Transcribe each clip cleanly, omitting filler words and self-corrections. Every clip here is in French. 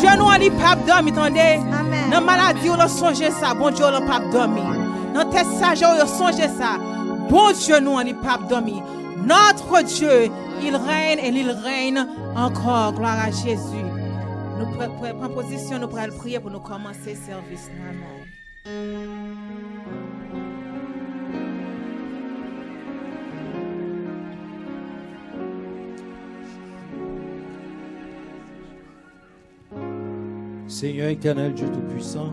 Dieu nous a dit pas dormir, attendez. Dans maladie, on a songé ça. Bon Dieu, on a pas dormir. Dans tes sages, on a songé ça. Bon Dieu, nous a dit pas dormir. Notre Dieu, il règne et il règne encore. Gloire à Jésus. Nous prenons position, nous prenons prier pour nous commencer le service. Amen. Seigneur éternel, Dieu Tout-Puissant,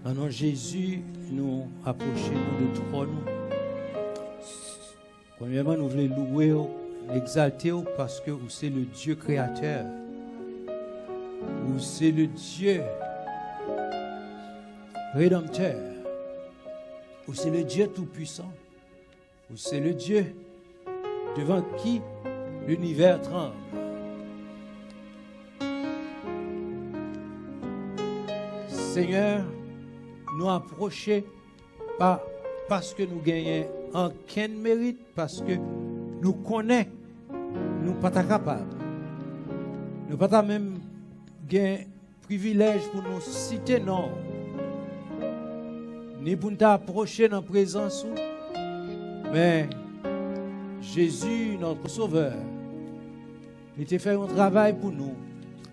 en nom de Jésus, nous approchons de trône. Premièrement, nous voulons louer, l'exalter parce que vous c'est le Dieu créateur. Vous c'est le Dieu rédempteur. Vous c'est le Dieu Tout-Puissant. Vous c'est le Dieu devant qui l'univers tremble. Seigneur, nous approcher pas parce que nous gagnons aucun mérite, parce que nous connaissons, nous ne sommes pas capables. Nous ne sommes pas même gain privilège pour nous citer non. Ni pour nous approcher dans la présence. Mais Jésus, notre Sauveur, il a fait un travail pour nous.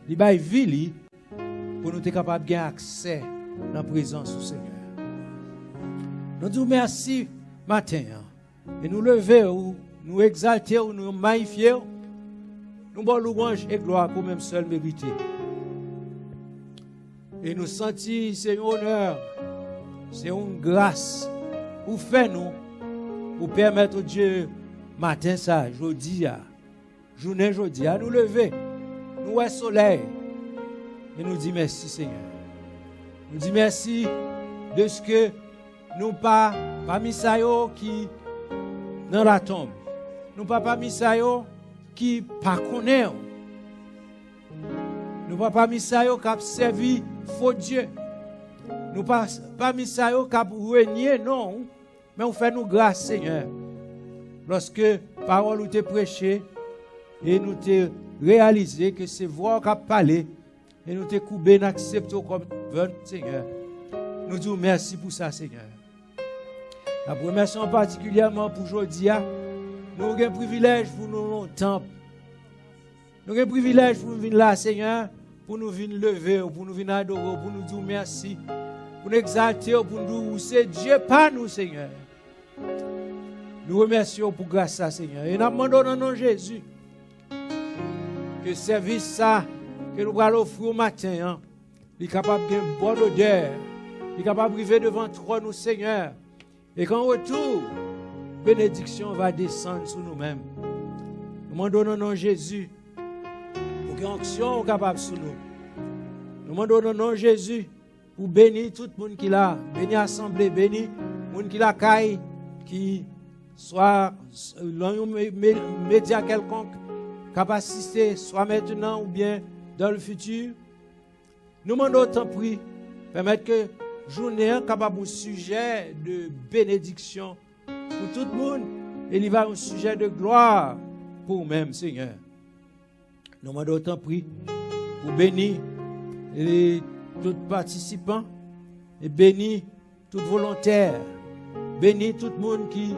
Il a vie pour nous être capables de gagner accès dans la présence du Seigneur. Nous disons merci matin. Et nous lever, nous exalter, nous magnifier. Nous bon louange et gloire pour même seul mérité. Et nous sentir c'est un honneur, c'est une grâce pour faire nous, pour permettre Dieu matin ça, jeudi, journée jeudi, à nous lever, nous au soleil. Et nous disons merci Seigneur. Nous disons merci de ce que nous pas mis ça qui dans la tombe. Nous pas mis ça qui pas connaît. Nous pas mis ça qui a servi faux Dieu. Nous pas mis ça qui a renié non. Mais on fait nous grâce Seigneur. Lorsque parole nous te prêché et nous te réalisé que c'est voix qui a parlé. Et nous te coupons, nous acceptons comme Seigneur. Nous disons merci pour ça, Seigneur. La remercions particulièrement pour aujourd'hui. Nous avons un privilège pour nous dans le temple. Nous avons un privilège pour nous venir là, Seigneur, pour nous venir lever, pour nous venir adorer, pour nous dire merci, pour nous exalter, pour nous dire c'est Dieu, pas nous, Seigneur. Nous remercions pour grâce à Seigneur. Et nous demandons dans le nom de Jésus que service ça, que nous allons offrir au matin, il est capable de une bonne odeur, il est capable de arriver devant toi, nous, Seigneur. Et qu'en retour, bénédiction va descendre sur nous-mêmes. Nous demandons au nom de Jésus pour qu'une action soit capable sur nous. Nous demandons au nom de Jésus pour bénir tout le monde qui l'a, bénir l'assemblée, bénir le monde qui l'a caille, qui soit dans un média quelconque, capable d'assister, soit maintenant ou bien dans le futur. Nous demandons autant prix, permettre que journée capable un sujet de bénédiction pour tout le monde et il va un sujet de gloire pour nous-mêmes, Seigneur. Nous demandons autant prix pour bénir les tous participants et bénir tout volontaire, bénir tout le monde qui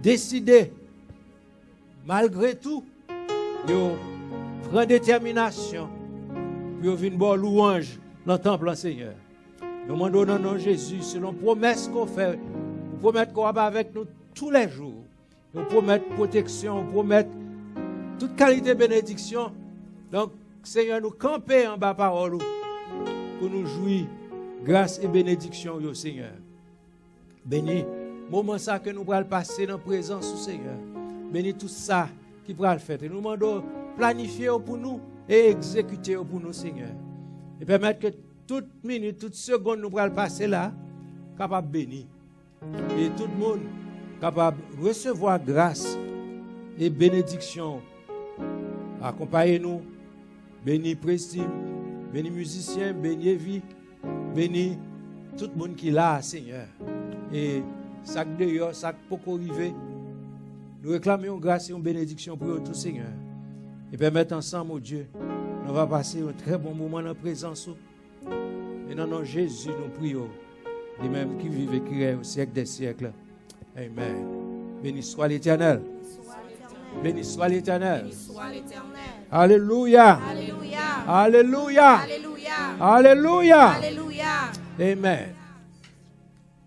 décide malgré tout de prendre détermination pour venir boire louange dans le temple, Seigneur. Nous demandons dans le nom de Jésus, selon la promesse qu'on fait, nous promettons qu'on va avec nous tous les jours. Nous promettons protection, nous promettons toute qualité de bénédiction. Donc, Seigneur, nous camper en bas parole pour nous jouir grâce et bénédiction, au Seigneur. Bénis moment ça que nous allons passer dans la présence du Seigneur. Bénis tout ça qui pourra le faire. Et nous demandons planifier pour nous et exécuter pour nous, Seigneur. Et permettre que toute minute, toute seconde, nous allons passer là, capable de bénir. Et tout le monde capable de recevoir grâce et bénédiction. Accompagnez-nous. Bénis Prestime, bénis musiciens, bénis vie, bénis tout le monde qui est là, Seigneur. Et ça que d'ailleurs, ça que pour arriver, nous réclamons grâce et une bénédiction pour tout, Seigneur. Et permettre ensemble, oh Dieu, Nous va passer un très bon moment dans la présence. Et dans nom de Jésus, nous prions. Lui-même qui vit et qui règne au siècle des siècles. Amen. Béni soit l'Éternel. Béni soit l'Éternel. Alléluia. Alléluia. Alléluia. Alléluia. Alléluia. Alléluia. Amen.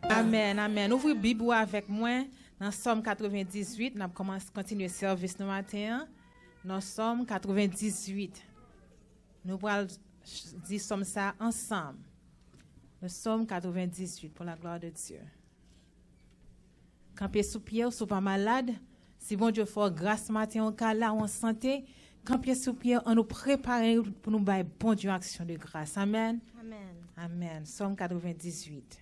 Amen, amen. Ouvrez la Bible avec moi dans Somme 98. Nous allons continuer le service ce matin. Dans Somme 98. Nous allons dire Somme ça ensemble. Le Somme 98 pour la gloire de Dieu. Quand vous êtes sous pied, ou pas malade, si bon Dieu fait grâce ce matin, on est là, en santé, quand vous êtes sous pied, on nous prépare pour nous faire bon Dieu action de grâce. Amen. Amen. Amen. Somme 98.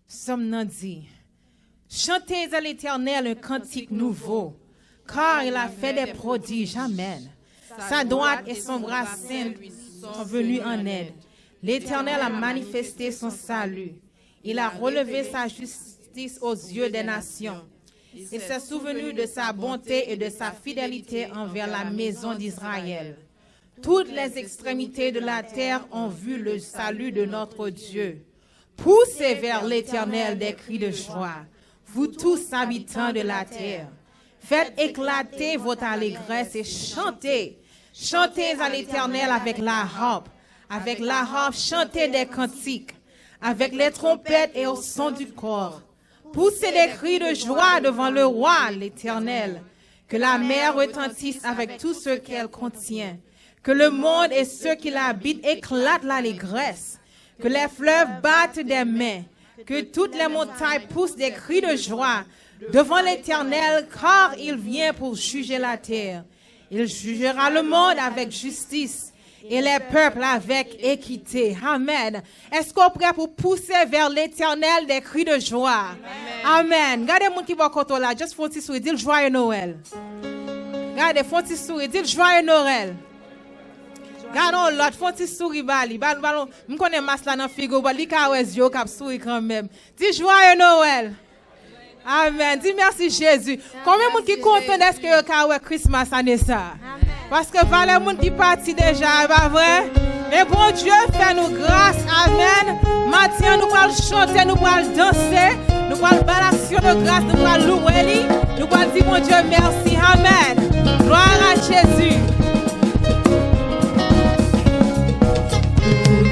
Somme nan dit, chantez à l'Éternel un cantique nouveau, car il a fait des prodiges. Amen. Sa droite et son bras saint sont venus en aide. L'Éternel a manifesté son salut. Il a relevé sa justice aux yeux des nations. Il s'est souvenu de sa bonté et de sa fidélité envers la maison d'Israël. Toutes les extrémités de la terre ont vu le salut de notre Dieu. Poussez vers l'Éternel des cris de joie, vous tous habitants de la terre. Faites éclater votre allégresse et chantez. Chantez à l'Éternel avec la harpe. Avec la harpe, chantez des cantiques. Avec les trompettes et au son du corps. Poussez des cris de joie devant le roi, l'Éternel. Que la mer retentisse avec tout ce qu'elle contient. Que le monde et ceux qui l'habitent éclatent l'allégresse. Que les fleuves battent des mains. Que toutes les montagnes poussent des cris de joie devant l'Éternel, car il vient pour juger la terre. Il jugera le monde avec justice et les peuples avec équité. Amen. Est-ce qu'on est prêt pour pousser vers l'Éternel des cris de joie? Amen. Regardez mon qui va côté là, juste font-ils sourire, dis joyeux Noël. Regardez, font-ils sourire, dis joyeux Noël. Regardons l'autre, font-ils sourire bali. Ballon, me connais mas là dans figo, bali ka wè yeux cap sourire quand même. Dis joyeux Noël. Amen. Dis merci Jésus. Combien de monde qui content est-ce que ka wè Christmas année ça? Parce que par les monde qui parti déjà, pas vrai? Mais bon Dieu fait nous grâce. Amen. Maintenant nous allons chanter, nous allons danser, nous allons faire l'action de grâce, nous allons louer, nous allons dire mon Dieu merci. Amen. Gloire à Jésus.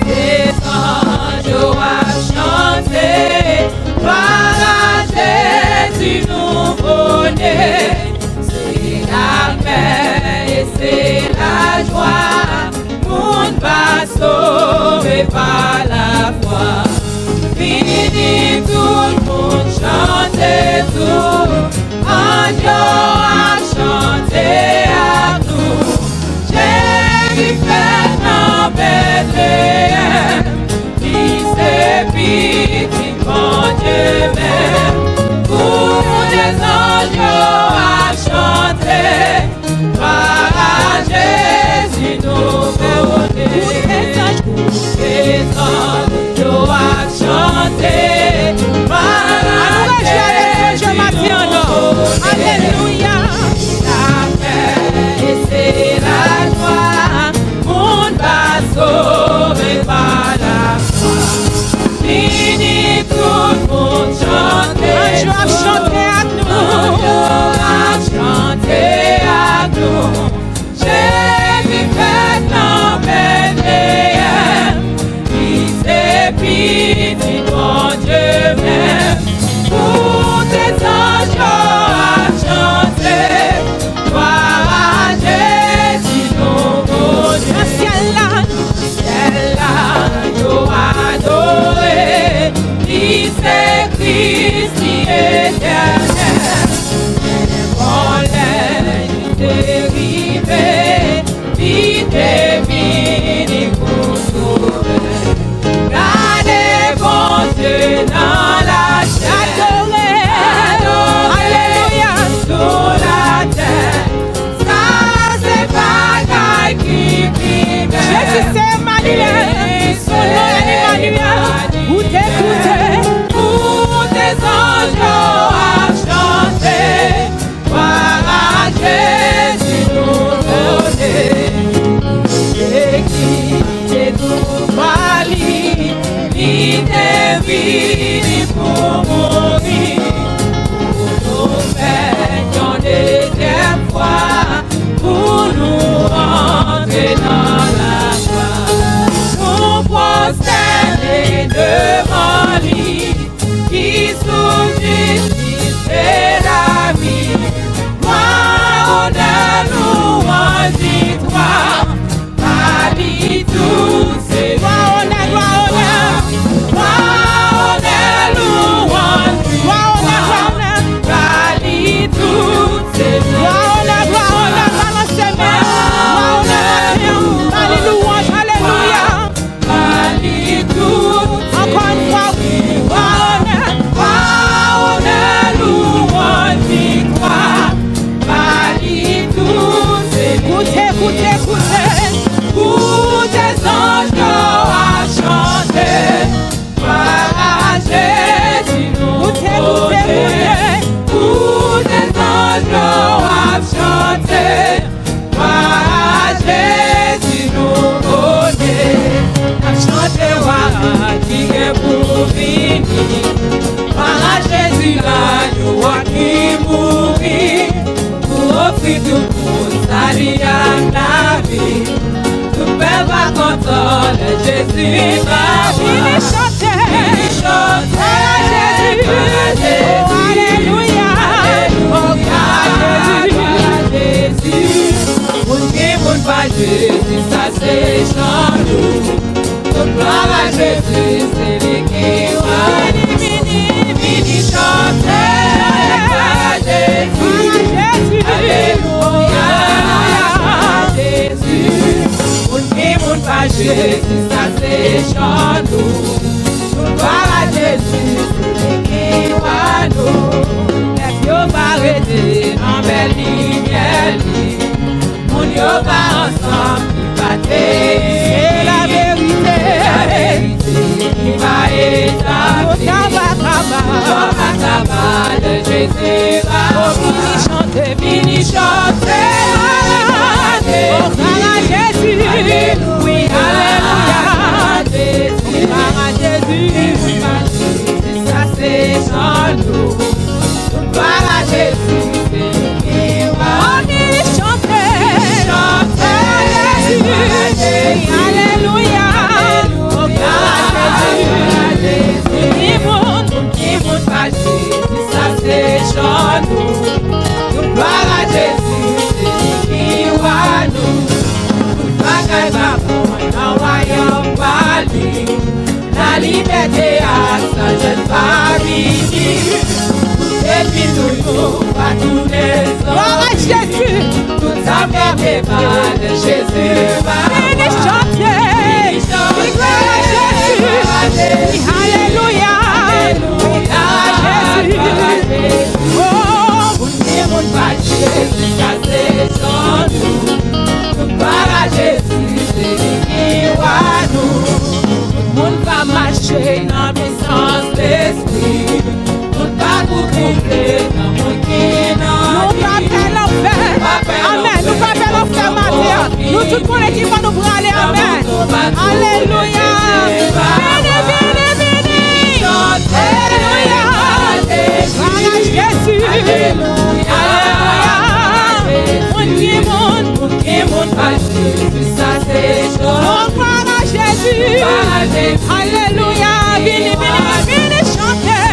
Des anges à chanter, gloire à Jésus nouveau-né. C'est la paix et c'est la joie, monde va sauver par la foi. Fini tout le monde chanter tout, anges à chanter à nous. Jésus fait dans Bethléem, fils et petit mon Dieu même. Pour les anges à chanter, gloire à Jésus nouveau-né. Pour les anges à chanter, gloire à Jésus nouveau-né. Alléluia. La paix et c'est la joie, monde va sauver par la foi. Fini tout le monde chanter. Ange a chanté à nous. Ange a chanté à nous. Jésus fait dans Bethléem, fils et petit mon Dieu même. Pour tes anges à chanter, gloire à Jésus nouveau-né. Un ciel là. Ciel là, nous adorer, fils et Christ éternel. On l'aide dérivé, vite et fini pour sauver. Gardez bon Dieu dans la chair, Alléluia. sur la terre. Ça c'est bagaille qui vit. Jésus c'est Emmanuel. Son nom est Emmanuel. Où t'écoutez? Pour tes anges à chanter, gloire à Jésus nouveau-né. parle, Jésus va Venez chanter, Jésus. Oh, alléluia. Oh, Jésus. Moun qui moun pas Jésus, ça c'est Jean-Loup. Toute gloire à Jésus, c'est lui qui va. Vini chanter à Jésus. Alléluia, Jésus. Moun qui moun pas Jésus, ça c'est Jean-Loup. Toute gloire à Jésus, c'est lui qui va nous. Laisse yo barreder en belle lumière. Moun yo va ensemble, c'est la vérité qui va établir. Le Jésus va vini chanter, Oh, Jésus. Alléluia, Jésus. Ça c'est Jean-Loup. Gloire à Jésus, c'est lui qui va. Alléluia. Oh, ça c'est Jean-Loup. Gloire à Jésus, c'est lui qui va nous. Bagaille va prendre un royaume bali. La liberté à sa jeune famille. Et puis nous va tous les hommes. Jésus. Tout ça fait mal de Jésus va. Venez chanter. Jésus. Alléluia. Oh, vous n'avez pas Jésus, ça c'est Jean-Loup. Tout par à Jésus, c'est lui qui va nous. Tout le monde va marcher dans le sens d'esprit. Tout va vous couvrir dans mon kingdom. Nous pas faire l'enfer. Amen. Nous pas faire l'enfer, Maria. Nous tout le monde qui va nous braler. Amen. Alléluia. Alléluia. Jésus. Alléluia. Mon qui monte pas Jésus, ça c'est Oh, gloire à Jésus. Alléluia. Venez chanter.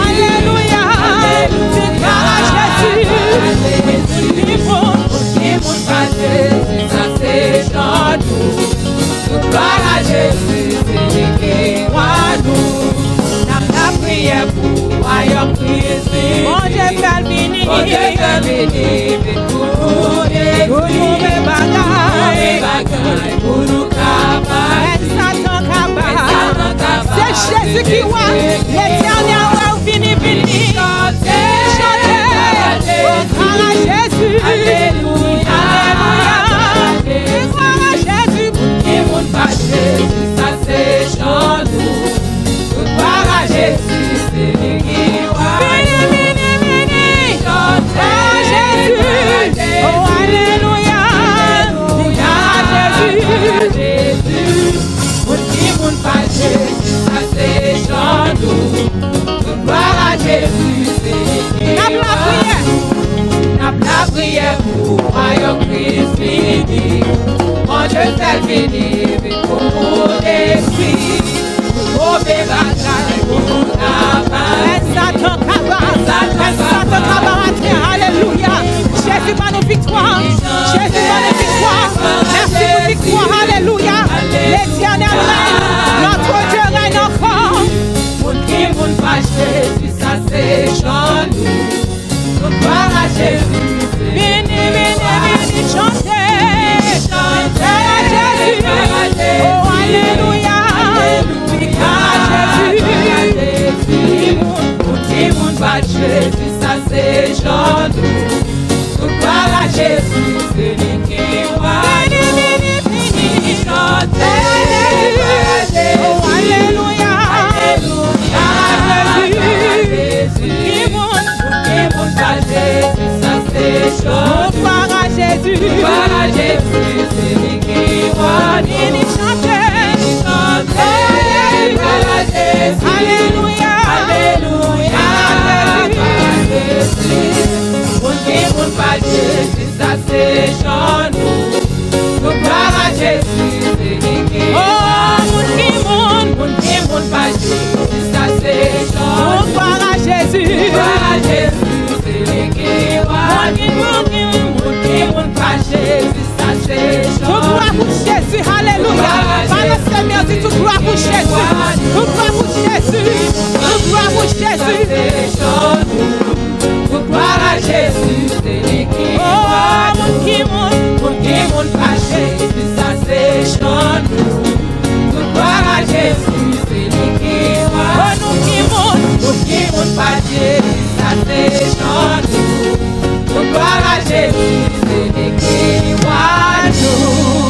Alléluia. Gloire à Jésus. Qui monte pas Jésus, ça c'est Jean-Loup. Gloire à Jésus, c'est lui qui voit nous. La prière pour royaume Christ. Mon Dieu fait venir. Mon Dieu fait venir pour nous détruire. Pour nous bagaille. Pour nous capables. Satan cabal. C'est Jésus qui voit. L'éternel va venir. Chantez. Oh, gloire à Jésus. Alléluia. Gloire à Jésus. Qui monte pas Jésus, ça c'est Jean-Loup. Tout gloire à Jésus, c'est lui qui voit. Chantez. Jésus. Oh, alléluia. Jésus. Qui monte pas Jésus, ça c'est Jean-Loup. Tout gloire à Jésus, c'est lui qui voit. La prière pour royaume Christ fini. Mon Dieu fait venir pour nous détruire. Pour mauvais bagaille, pour nous abattre. Satan cabal. Alléluia. Jésus va nos victoires. Jésus va nos victoires. Merci pour victoire. Alléluia. L'éternel règne. Notre Dieu règne encore. Moun qui moun pas Jésus, ça c'est Jean-Loup. Gloire à Jésus. Venez chanter. Chantez à Jésus. Oh, alléluia. Moun qui moun pas Jésus, ça c'est Jean-Loup. Gloire à Jésus, c'est lui qui voit. Chantez. Oh, alléluia. Jésus, ça c'est chaud. Gloire à Jésus. Gloire à Jésus, c'est lui qui voit. Venez chanter. Gloire à Jésus. Alléluia. Alléluia. Jésus. Mon qui monte pas Jésus, ça c'est Jean-Loup. Toute gloire pour Jésus, alléluia. Pendant ces merci, toute gloire pour Jésus. Toute gloire pour Jésus. Toute gloire pour Jésus. Toute gloire à Jésus, c'est lui qui Oh, mon qui monte pas Jésus, ça c'est chez nous. Toute gloire à Jésus, c'est lui qui voit. Oh, nous qui monte pas Jésus, ça c'est chez nous. Toute gloire à Jésus, c'est lui qui voit nous.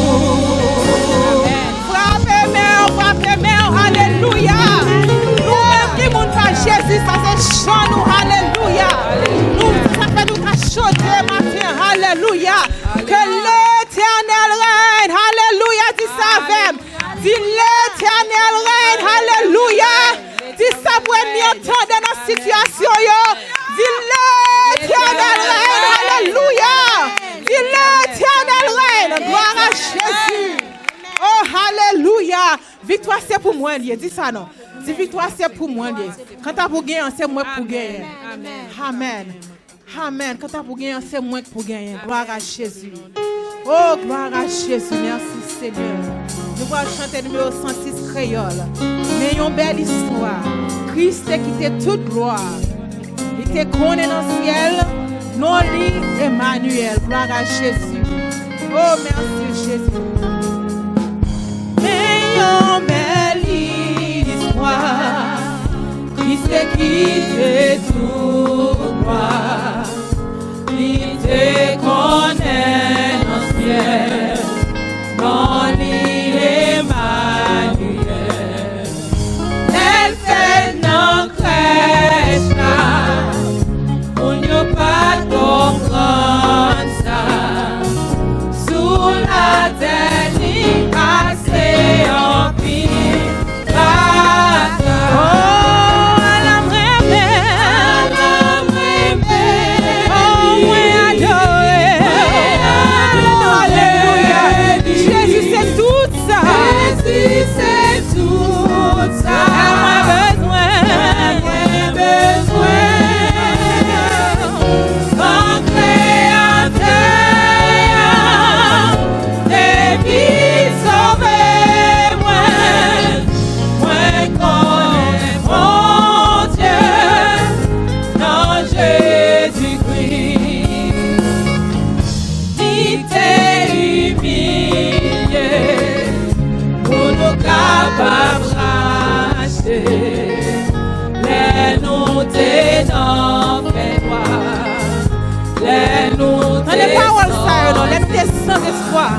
frappez main, alléluia. Nous-mêmes qui monte pas Jésus, ça c'est chant nous, alléluia. Nous, ça fait nous qu'à chanter matin, alléluia. Que l'éternel règne, alléluia, dis ça avec. Dis l'éternel règne, alléluia. Dis ça pour nous entendre dans la situation, yo. Dis l'éternel règne, alléluia. Dis l'éternel règne, gloire à Jésus. Oh, alléluia. Victoire, c'est pour moi, lié. Dis ça, non. Dis victoire, c'est pour moi, lié. Quand tu as pour gagner, c'est moi pour gagner. Amen. Amen. Quand tu as pour gagner, c'est moi pour gagner. Gloire à Jésus. Oh, gloire à Jésus. Merci, Seigneur. Nous allons chanter numéro 106 créole. Mais une belle histoire. Christ a quitté toute gloire. Il était connu dans le ciel. Non, lui, Emmanuel. Gloire à Jésus. Oh, merci, Jésus. Mais une belle histoire. Christ a quitté toute gloire. Il te connaît dans le ciel. Non, lui, Emmanuel. Elle fait non crèche là. On n'y a pas de comprendre ça. Sous la terre, il passe en pile. Oh, elle a rêvé. Oh, moi adoré. Alléluia. Jésus, c'est tout ça. Jésus, c'est tout ça. Moi besoin. Mon créateur, depuis sauvé-moi. Moi connais mon Dieu dans Jésus-Christ. Il t'est humilié pour nous capables de racheter. Les nous t'es dans fait droit. Les nous t'es sans espoir.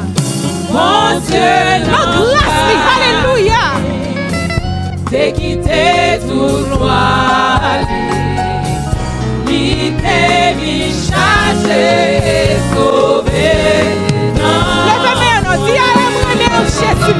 Mon Dieu, notre grâce, alléluia. T'es quitté tout gloire. Il t'est mis chargé et sauvé. Lève-moi, non, dis à l'amour, Jésus.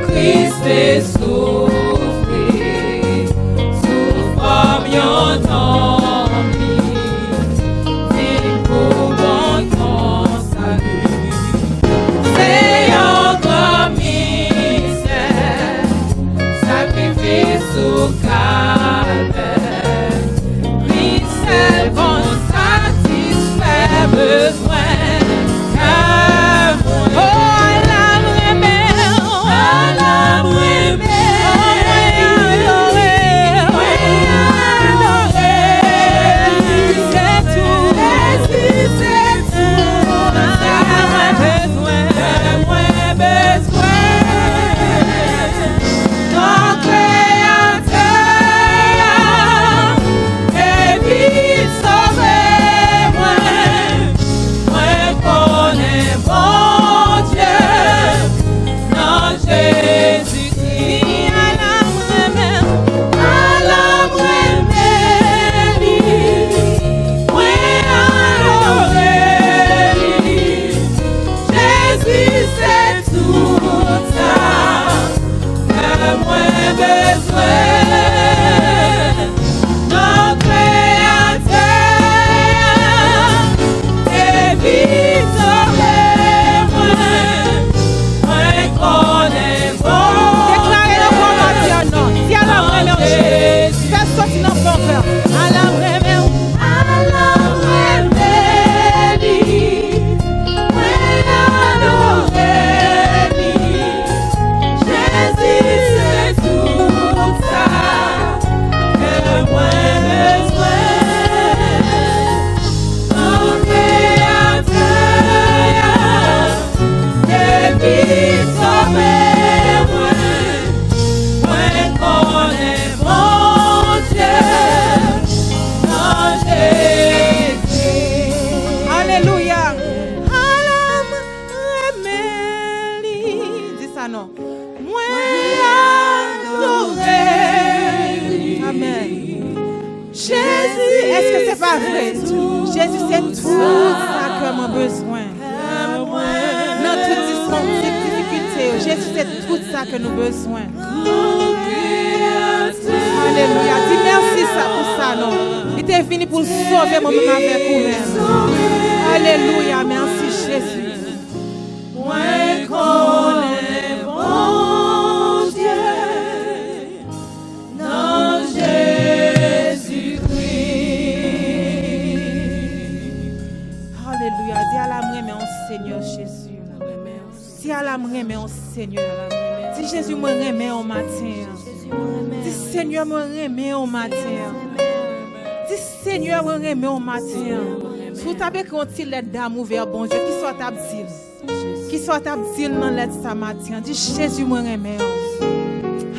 Christ est souffert, souffre mieux tant pis, pour bon ton salut. C'est un grand mystère, sacrifice sous calvaire. Christ seul bon satisfait besoin. Oh, la Jésus, c'est tout ça que j'ai besoin. Dans toute difficulté, Jésus, c'est tout ça que nous avons besoin. Alléluia. Dis merci ça pour ça, non. Il est venu pour sauver mon même avec vous. Alléluia. Merci, Jésus. Moi, qu'on est bon Dieu. Non, Alléluia. Dis à la main, mon Seigneur Jésus. Dis à la main, mon Seigneur. Dis Jésus, moi remets au matin. Dis Seigneur, moi remets au matin. Dis Seigneur, moi remets au matin. Si vous avez compté l'aide d'amour vers bon Dieu, qui soit abdil. Qui soit abdil dans l'aide ce matin. Dis Jésus, moi remets.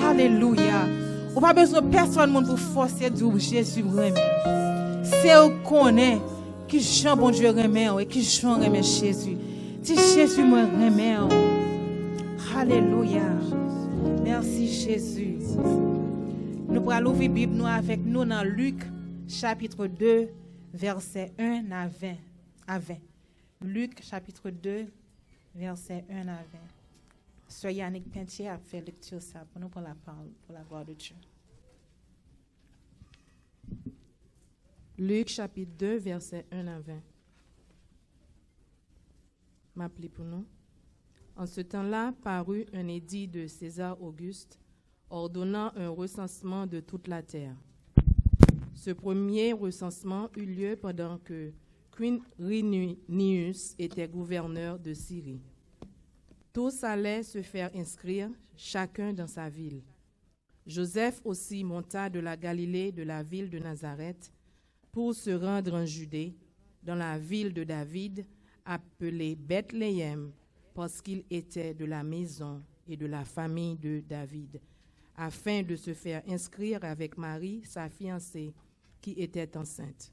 Alléluia. Vous n'avez pas besoin de personne pour forcer de Jésus remet. C'est vous connaît qui Jean bon Dieu remet et qui Jean remet Jésus. Dis Jésus moi remet. Alléluia. Merci Jésus. Nous allons ouvrir la Bible nous avec nous dans Luc chapitre 2 verset 1 à 20. Luc chapitre 2 verset 1 à 20. Soeur Yannick Pentier a fait lecture ça pour nous prendre la parole pour la gloire de Dieu. Luc chapitre 2 verset 1 à 20. M'appeler pour nous. En ce temps-là parut un édit de César Auguste ordonnant un recensement de toute la terre. Ce premier recensement eut lieu pendant que Quirinius était gouverneur de Syrie. Tous allaient se faire inscrire, chacun dans sa ville. Joseph aussi monta de la Galilée, de la ville de Nazareth, pour se rendre en Judée, dans la ville de David, appelée Bethléem, parce qu'il était de la maison et de la famille de David, afin de se faire inscrire avec Marie, sa fiancée, qui était enceinte.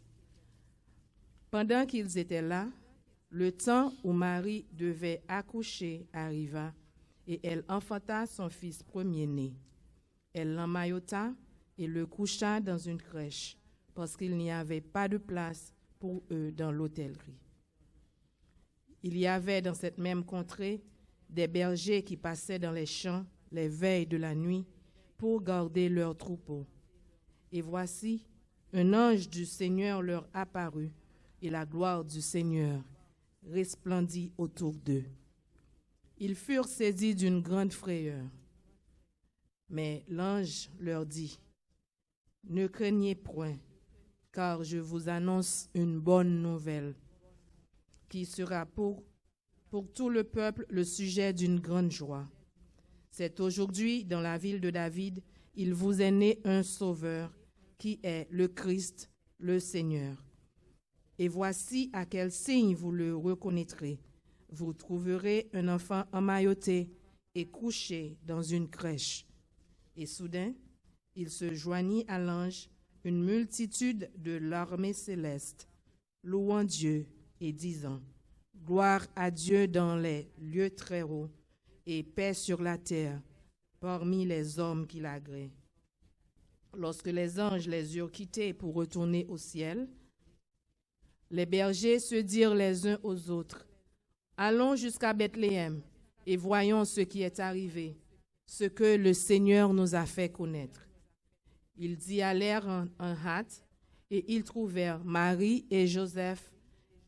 Pendant qu'ils étaient là, le temps où Marie devait accoucher arriva, et elle enfanta son fils premier-né. Elle l'emmaillota et le coucha dans une crèche, parce qu'il n'y avait pas de place pour eux dans l'hôtellerie. Il y avait dans cette même contrée des bergers qui passaient dans les champs les veilles de la nuit pour garder leurs troupeaux. Et voici, un ange du Seigneur leur apparut, et la gloire du Seigneur resplendit autour d'eux. Ils furent saisis d'une grande frayeur. Mais l'ange leur dit, « Ne craignez point, car je vous annonce une bonne nouvelle, qui sera pour tout le peuple le sujet d'une grande joie. C'est aujourd'hui, dans la ville de David, il vous est né un sauveur, qui est le Christ, le Seigneur. Et voici à quel signe vous le reconnaîtrez. Vous trouverez un enfant emmailloté et couché dans une crèche. » Et soudain, il se joignit à l'ange une multitude de l'armée céleste, louant Dieu et disant, « Gloire à Dieu dans les lieux très hauts, et paix sur la terre, parmi les hommes qui l'agréent. » Lorsque les anges les eurent quittés pour retourner au ciel, les bergers se dirent les uns aux autres, « Allons jusqu'à Bethléem et voyons ce qui est arrivé, ce que le Seigneur nous a fait connaître. Ils y allèrent en hâte, et ils trouvèrent Marie et Joseph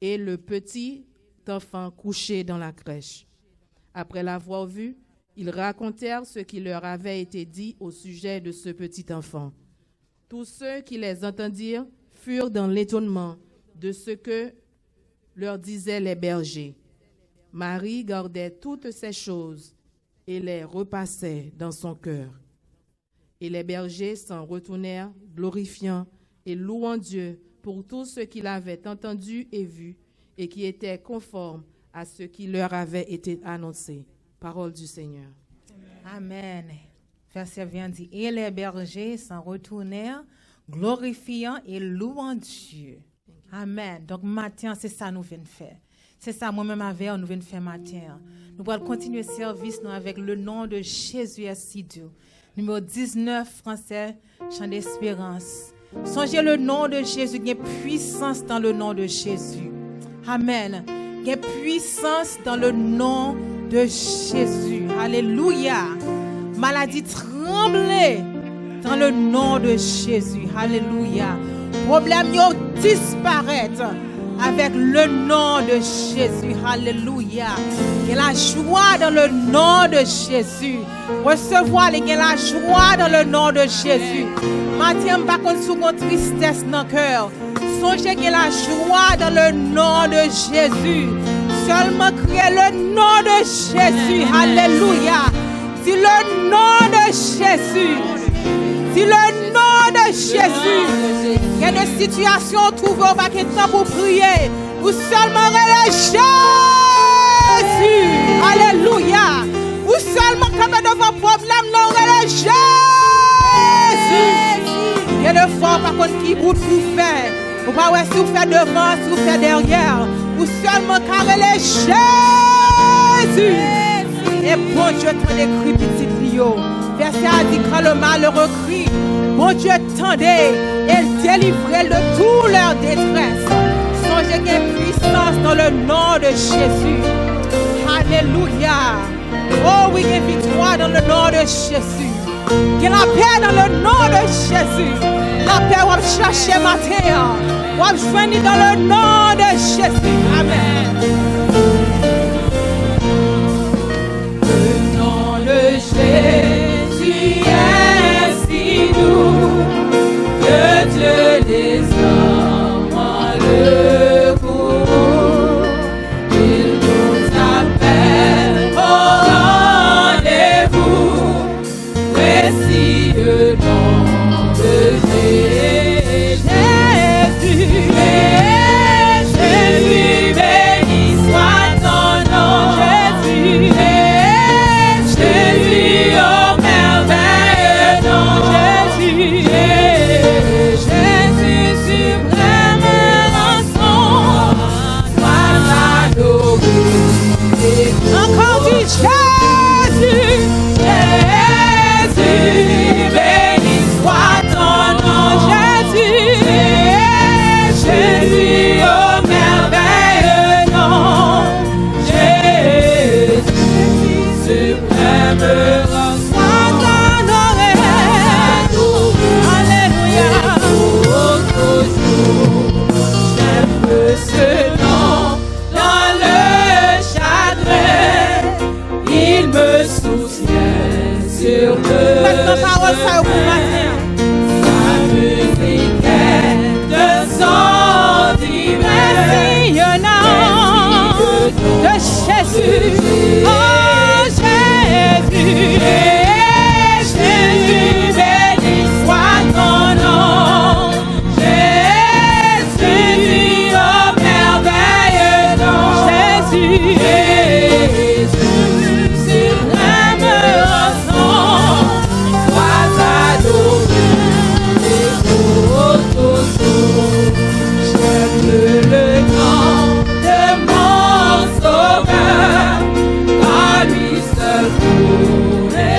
et le petit enfant couché dans la crèche. Après l'avoir vu, ils racontèrent ce qui leur avait été dit au sujet de ce petit enfant. Tous ceux qui les entendirent furent dans l'étonnement de ce que leur disaient les bergers. Marie gardait toutes ces choses et les repassait dans son cœur. Et les bergers s'en retournèrent, glorifiant et louant Dieu pour tout ce qu'ils avaient entendu et vu, et qui était conforme à ce qui leur avait été annoncé. Parole du Seigneur. Amen. Verset 20 dit, et les bergers s'en retournèrent, glorifiant et louant Dieu. Amen. Donc, matin, c'est ça nous venons faire. C'est ça, moi-même, avec nous venons faire matin. Nous allons continuer le service nous, avec le nom de Jésus Assidou. Numéro 19, français, chant d'espérance. Songez le nom de Jésus, il y a puissance dans le nom de Jésus. Amen. Il y a puissance dans le nom de Jésus. Alléluia. Maladie tremblée dans le nom de Jésus. Alléluia. Problème disparaître avec le nom de Jésus. Alléluia. Il y a la joie dans le nom de Jésus. Recevoir, il y a la joie dans le nom de Jésus. Matin, par contre, sous mon tristesse dans le cœur. Songez qu'il y a la joie dans le nom de Jésus. Seulement crier le nom de Jésus. Alléluia. Dis le nom de Jésus. Dis le nom de Jésus. Il y a des situations trouvées au bac de temps pour prier. Vous seulement relèvez Jésus. Alléluia. Vous seulement quand devant problème, non relèvez Jésus. Il y a des fois par contre qui vous faire. Vous ne pouvez pas si vous faites devant, si vous faites derrière. Vous seulement relèvez Jésus. Et bon Dieu t'en écrit petit Lio. Verset a dit quand le malheureux crie, bon Dieu tendait et délivrait de toute leur détresse. Songez qu'il y a puissance dans le nom de Jésus. Alléluia. Oh oui, il y a victoire dans le nom de Jésus. Il y a la paix dans le nom de Jésus. La paix, on va chercher matin. On va joindre dans le nom de Jésus. Amen. Le nom de Jésus est si doux que Dieu des hommes en le courroux. Il nous appelle au rendez-vous. Précieux nom de Jésus. Jésus, béni soit ton nom. Jésus, Jésus, oh merveilleux nom. Jésus, Jésus, suprême rançon. Sois adoré. Encore du Jésus. Jésus, béni soit ton nom. Jésus, Jésus, oh merveilleux nom. Jésus, suprême rançon. Honoré. Alléluia. Oh, toujours, j'aime ce nom. Dans le chagrin, il me soutient sur le Faites ma parole ça au bout matin. sa musique est de son divin. Merci, un nom de Jésus. Oh Jésus. Jésus, béni soit ton nom. Jésus, oh merveilleux nom. Jésus. Jésus, suprême rançon. Sois adoré et pour toujours. J'aime le nom de mon sauveur, car lui seul pourrait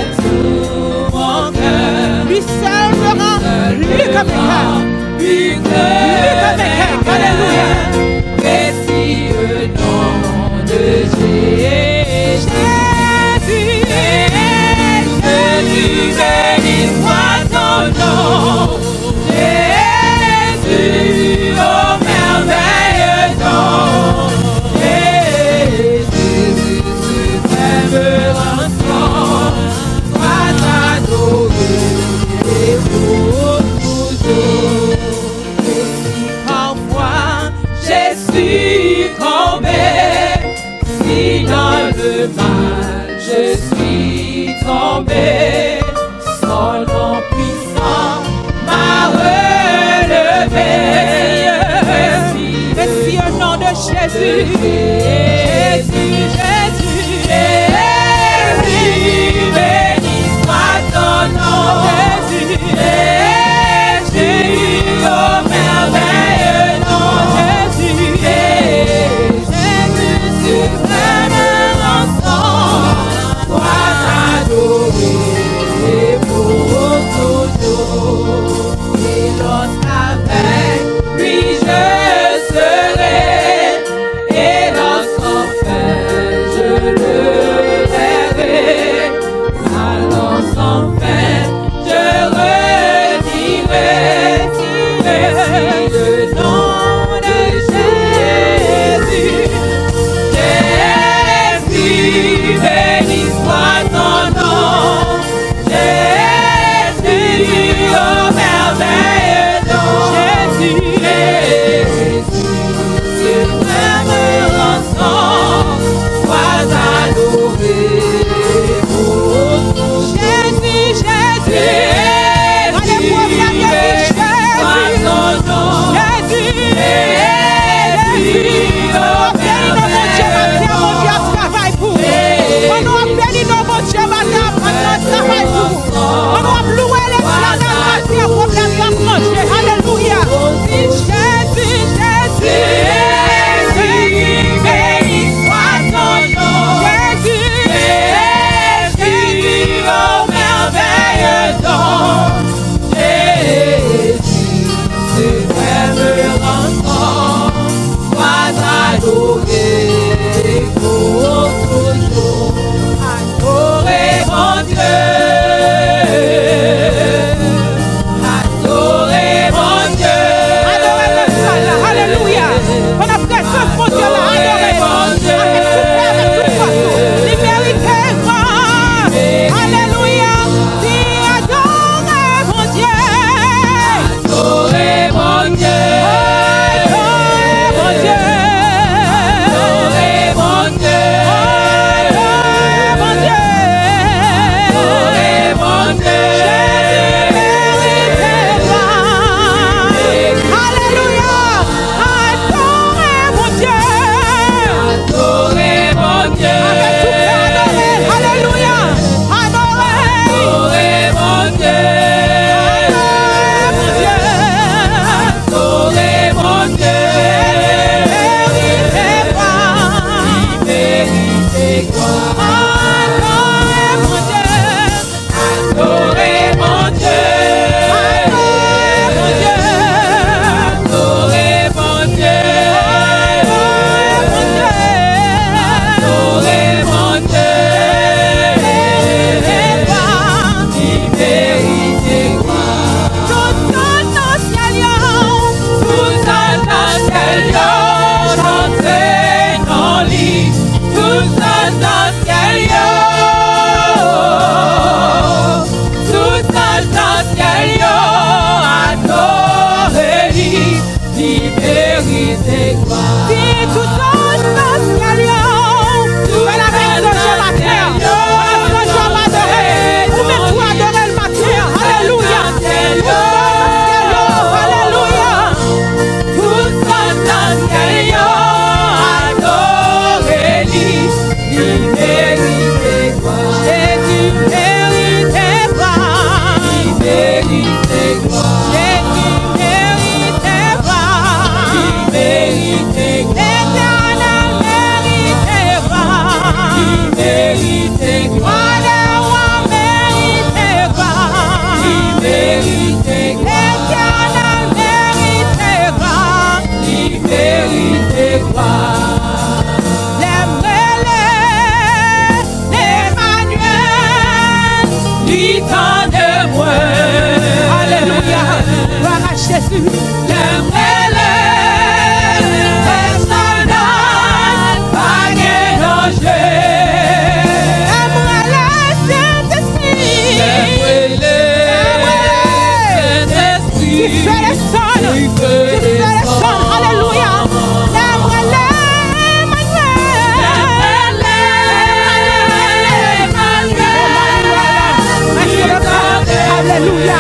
Alléluia.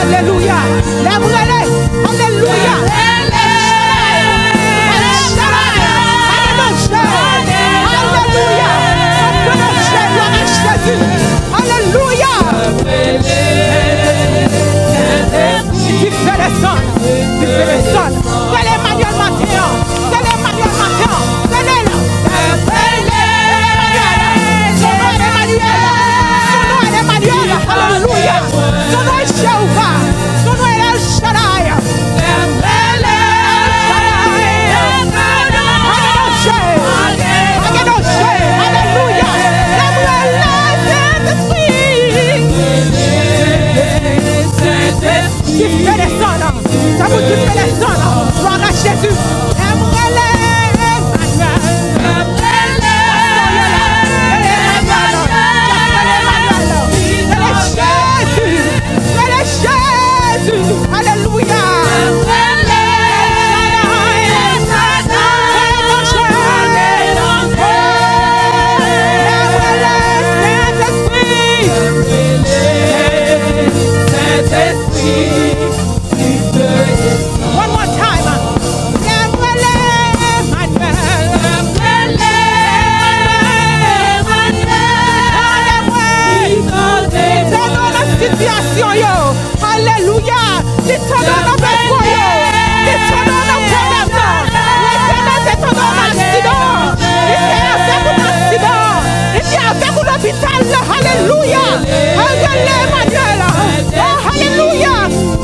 Alléluia. Lève-les. descendre. Tu peux descendre. C'est l'Emmanuel matin. C'est l'Emmanuel matin. C'est l'Emmanuel. Son nom est Emmanuel. Son nom est Emmanuel. Alléluia. Son nom est Jéhovah. Son nom est El Shaddai. Tu fais descendre, ça vous tu fais descendre, gloire à Jésus. Jésus, alléluia. One more time. Situation yo, alléluia. Les tonneaux dans le feu yo, les tonneaux dans le problème là, les tonneaux c'est ton accident, les tonneaux c'est pour l'accident, les tonneaux c'est pour l'hôpital là, alléluia. Emmanuel, oh alléluia.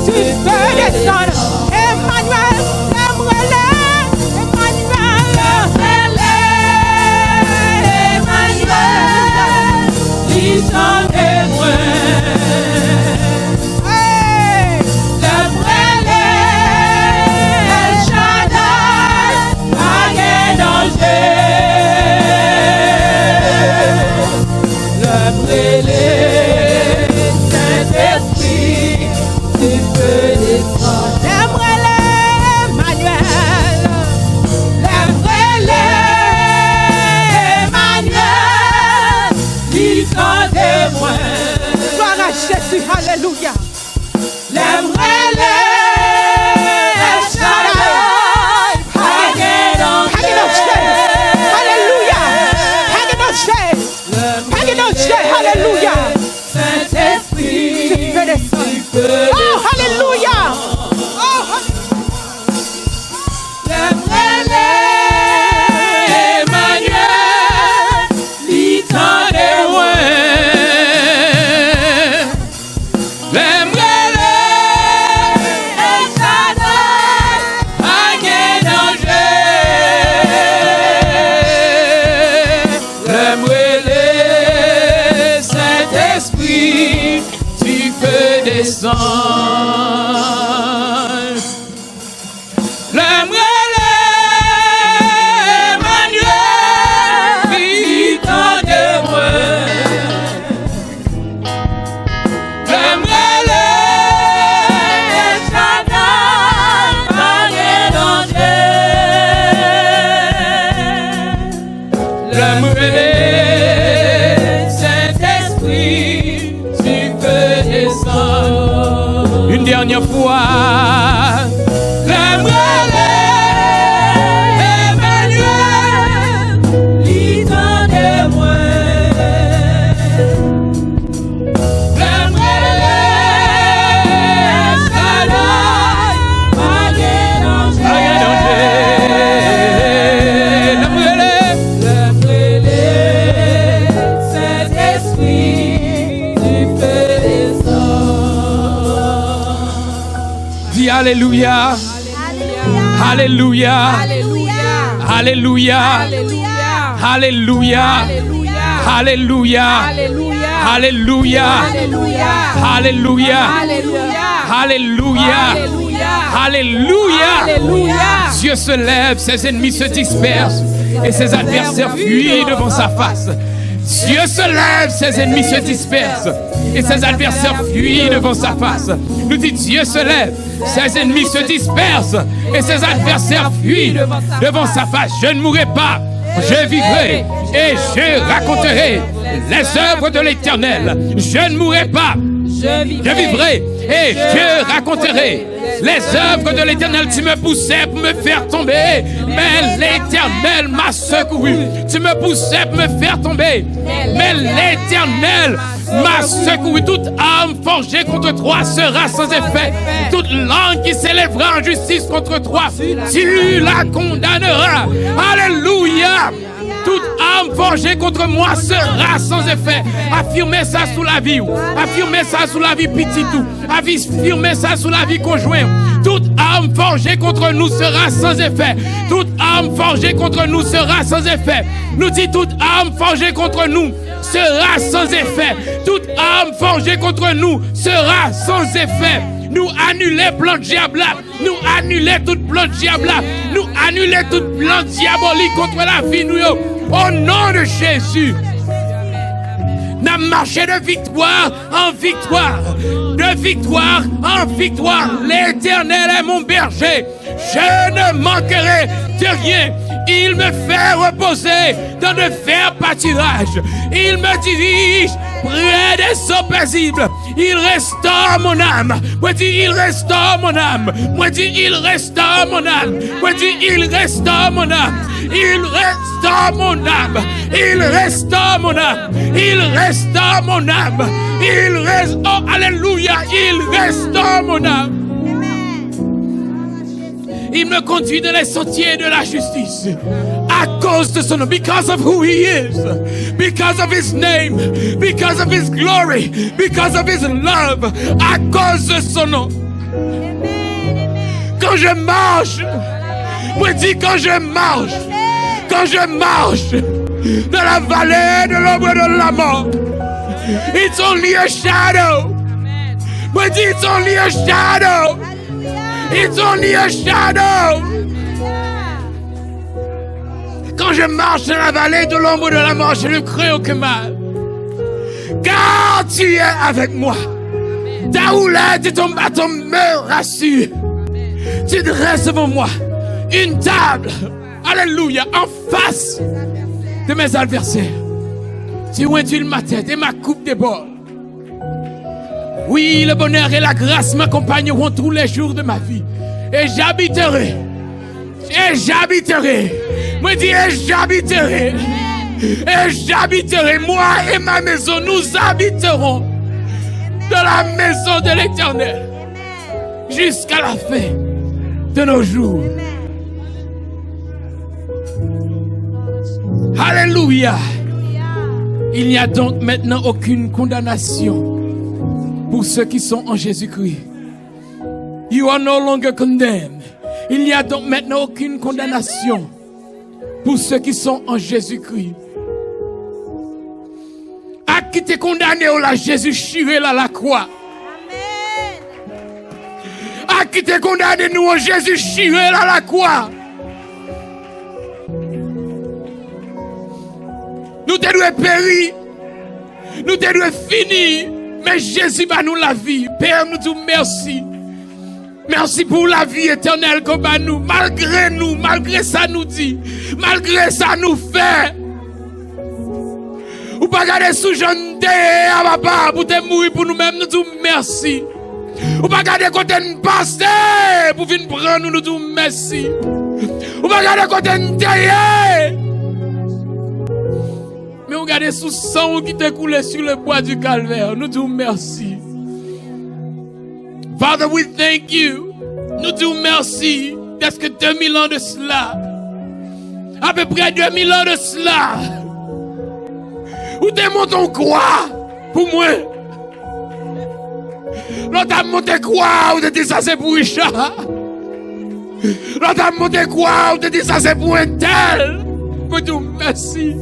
Tu peux descendre, Emmanuel, Emmanuel, ils sont témoins. Jésus, alléluia. Alléluia. Saint-Esprit, tu peux descendre. Oh, alléluia. Une dernière fois, Alléluia. Alléluia. Alléluia. Alléluia. Alléluia. Alléluia. Alléluia. Alléluia. Alléluia. Dieu se lève, ses ennemis se dispersent et ses adversaires fuient devant sa face. Dieu se lève, ses ennemis se dispersent et ses adversaires fuient devant sa face. Nous dit Dieu se lève, ses ennemis se dispersent et ses adversaires fuient devant sa face. Je ne mourrai pas, je vivrai et je raconterai les œuvres de l'Éternel. Je ne mourrai pas, je vivrai et je raconterai les œuvres de l'Éternel. Tu me poussais pour me faire tomber, mais l'Éternel m'a secouru. Tu me poussais pour me faire tomber, mais l'Éternel m'a secouru. Toute arme forgée contre toi sera sans effet. Toute langue qui s'élèvera en justice contre toi, tu la condamneras. Alléluia. Toute arme forgée contre moi sera sans effet. Affirmez ça sous la vie. Affirmez ça sous la vie petitou. Affirmez ça sous la vie conjointe. Toute arme forgée contre nous sera sans effet. Toute arme forgée contre nous sera sans effet. Nous dit toute arme forgée contre nous sera sans effet. Toute arme forgée contre nous sera sans effet. Nous annuler plan diable, nous annuler toute plan diable, nous annuler toute plan diabolique contre la vie nous. Au nom de Jésus. N'a marché de victoire en victoire, de victoire en victoire. L'Éternel est mon berger, je ne manquerai de rien. Il me fait reposer dans de verts pâturages. Il me dirige près des eaux paisibles. Il restaure mon âme. Moi dis il restaure mon âme. Moi dis il restaure mon âme. Moi dis il restaure mon âme. Il restaure mon âme. Il restaure mon âme. Il restaure mon âme. Il restaure. Oh alléluia. Il restaure mon âme. Il me conduit dans les sentiers de la justice à cause de son nom, because of who he is, because of his name, because of his glory, because of his love, à cause de son nom. Quand je marche, moi dis quand je marche dans la vallée de l'ombre de la mort, it's only a shadow. Moi dis it's only a shadow. It's only a shadow. Quand je marche dans la vallée de l'ombre de la mort, je ne crains aucun mal. Car tu es avec moi. Ta houlette et ton bâton me rassurent. Tu dresses devant moi une table, alléluia, en face de mes adversaires. Tu ointules ma tête et ma coupe déborde. Oui, le bonheur et la grâce m'accompagneront tous les jours de ma vie. Et j'habiterai. Moi dis, et j'habiterai. Moi et ma maison, nous habiterons dans la maison de l'Éternel jusqu'à la fin de nos jours. Alléluia. Il n'y a donc maintenant aucune condamnation pour ceux qui sont en Jésus-Christ. You are no longer condemned. Il n'y a donc maintenant aucune condamnation pour ceux qui sont en Jésus-Christ. À qui t'es condamné, oh là, Jésus chiré là la croix. À qui t'es condamné, nous, oh Jésus chiré là la croix. Nous te devons périr. Nous te devons finir. Mais Jésus va nous la vie. Père, nous disons merci. Merci pour la vie éternelle qu'on va nous. Malgré nous, malgré ça nous dit. Malgré ça nous fait. Ou pas garder sous jeune à papa pour te mourir pour nous-mêmes. Nous disons merci. Ou pas garder côté de passer pour venir prendre nous. Nous disons merci. Ou pas garder côté de derrière. Mais regardez sous sang qui t'est coulé sur le bois du calvaire. Nous disons merci. Father, we thank you. Nous disons merci. Parce que 2000 ans de cela, à peu près 2000 ans de cela, où t'es monté quoi pour moi? L'autre a monté quoi? Où t'es dit ça c'est pour Richard? L'autre a monté quoi? Où t'es dit ça c'est pour un tel? Nous disons merci.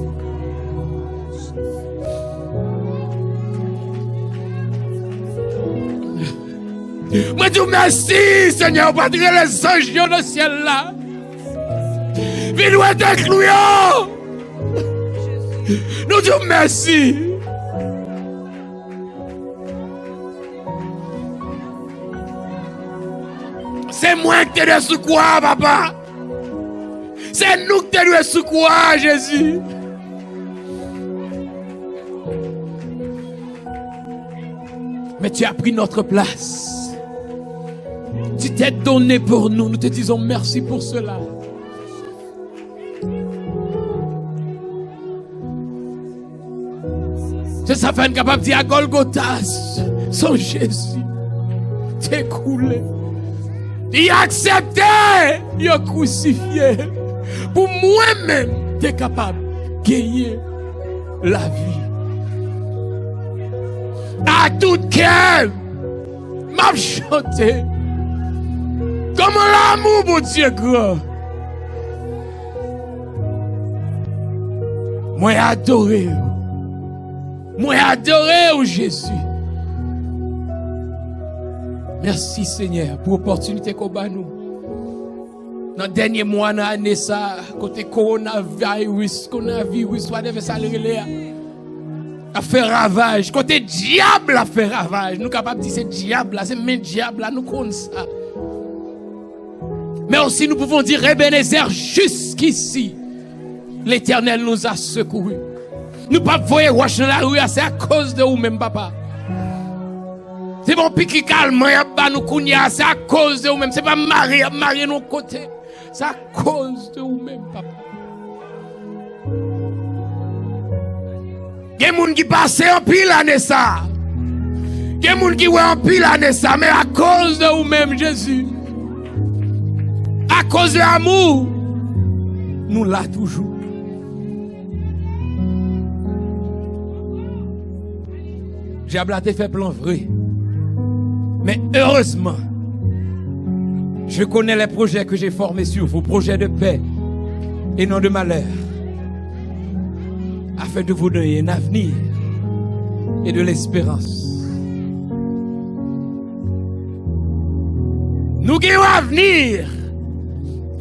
Moi, dis merci, Seigneur, pour tirer les anges dans le ciel là. Viens-nous être cloués. Nous disons merci. C'est moi qui t'ai sous quoi, papa? C'est nous qui t'ai sous quoi, Jésus? Mais tu as pris notre place. Tu t'es donné pour nous. Nous te disons merci pour cela. C'est ça fait capable de dire à Golgotha, son Jésus, t'es coulé. Il a accepté, il a crucifié. Pour moi-même, t'es capable de gagner la vie. À tout cœur, m'a chanté. Comment l'amour, mon Dieu, grand. Moi, adoré. Moi, adoré, Jésus. Merci, Seigneur, pour l'opportunité qu'on a nous. Dans le dernier mois, dans l'année, ça, côté coronavirus, whatever ça a fait ravage. Côté diable a fait ravage. Nous sommes capables de dire c'est diable, c'est même diable, nous connaissons ça. Mais aussi, nous pouvons dire, Ebenezer, jusqu'ici, l'Éternel nous a secourus. Nous ne pouvons pas voir roche dans la rue, c'est à cause de vous-même, papa. C'est bon, pique calme, c'est à cause de vous-même. C'est pas marier nos côtés. C'est à cause de vous-même, papa. Il y a des gens qui passent en pile l'année ça. Il y a des gens qui voient en pile l'année ça. Mais à cause de vous-même, Jésus. À cause de l'amour. Nous l'a toujours. Diable a fait plan vrai. Mais heureusement, je connais les projets que j'ai formés sur vous, projets de paix et non de malheur, afin de vous donner un avenir et de l'espérance. Nous avons un avenir.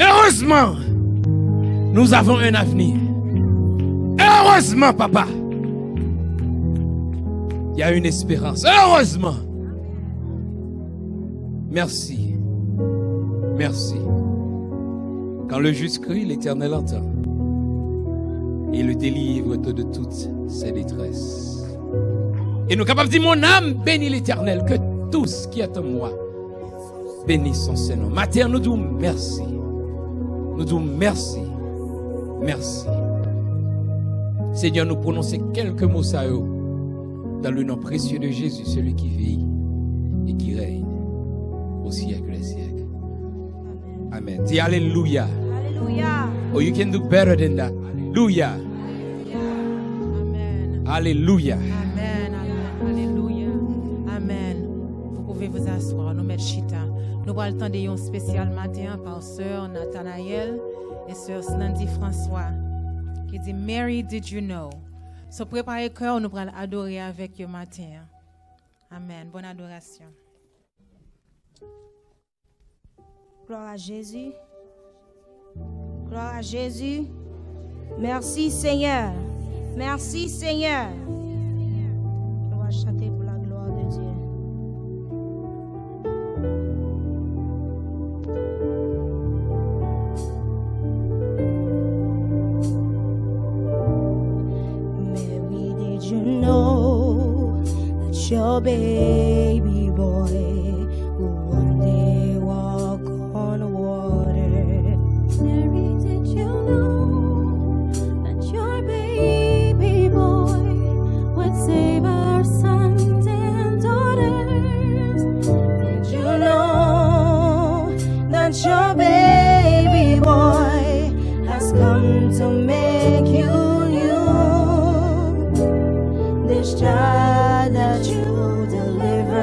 Heureusement, nous avons un avenir. Heureusement, papa, il y a une espérance. Heureusement. Merci. Merci. Quand le juste crie, l'Éternel entend. Et le délivre de toutes ses détresses. Et nous sommes capables de dire, mon âme bénit l'Éternel, que tout ce qui est en moi bénisse son Seigneur. Matin, nous disons merci. Nous disons merci. Merci. Seigneur, nous prononçons quelques mots ça dans le nom précieux de Jésus, celui qui vit et qui règne au siècle des siècles. Amen. Dis Alléluia. Alléluia. Oh, you can do better than that. Alléluia. Amen. Alléluia. Amen. Alléluia. Amen. Vous pouvez vous asseoir, nous mettre chita. Nous allons attendre un spécial matin par sœur Nathanaël et sœur Slandy François qui dit Mary, did you know? So préparez le cœur, nous allons adorer avec le matin. Amen. Bonne adoration. Gloire à Jésus. Gloire à Jésus. Merci Seigneur. Merci Seigneur. On va chanter pour la gloire de Dieu. Mary, did you know that your baby boy will one day walk on water? Mary, did you know that your baby boy would save our sons and daughters? Did you know that your baby boy has come to make you new? This child that you delivered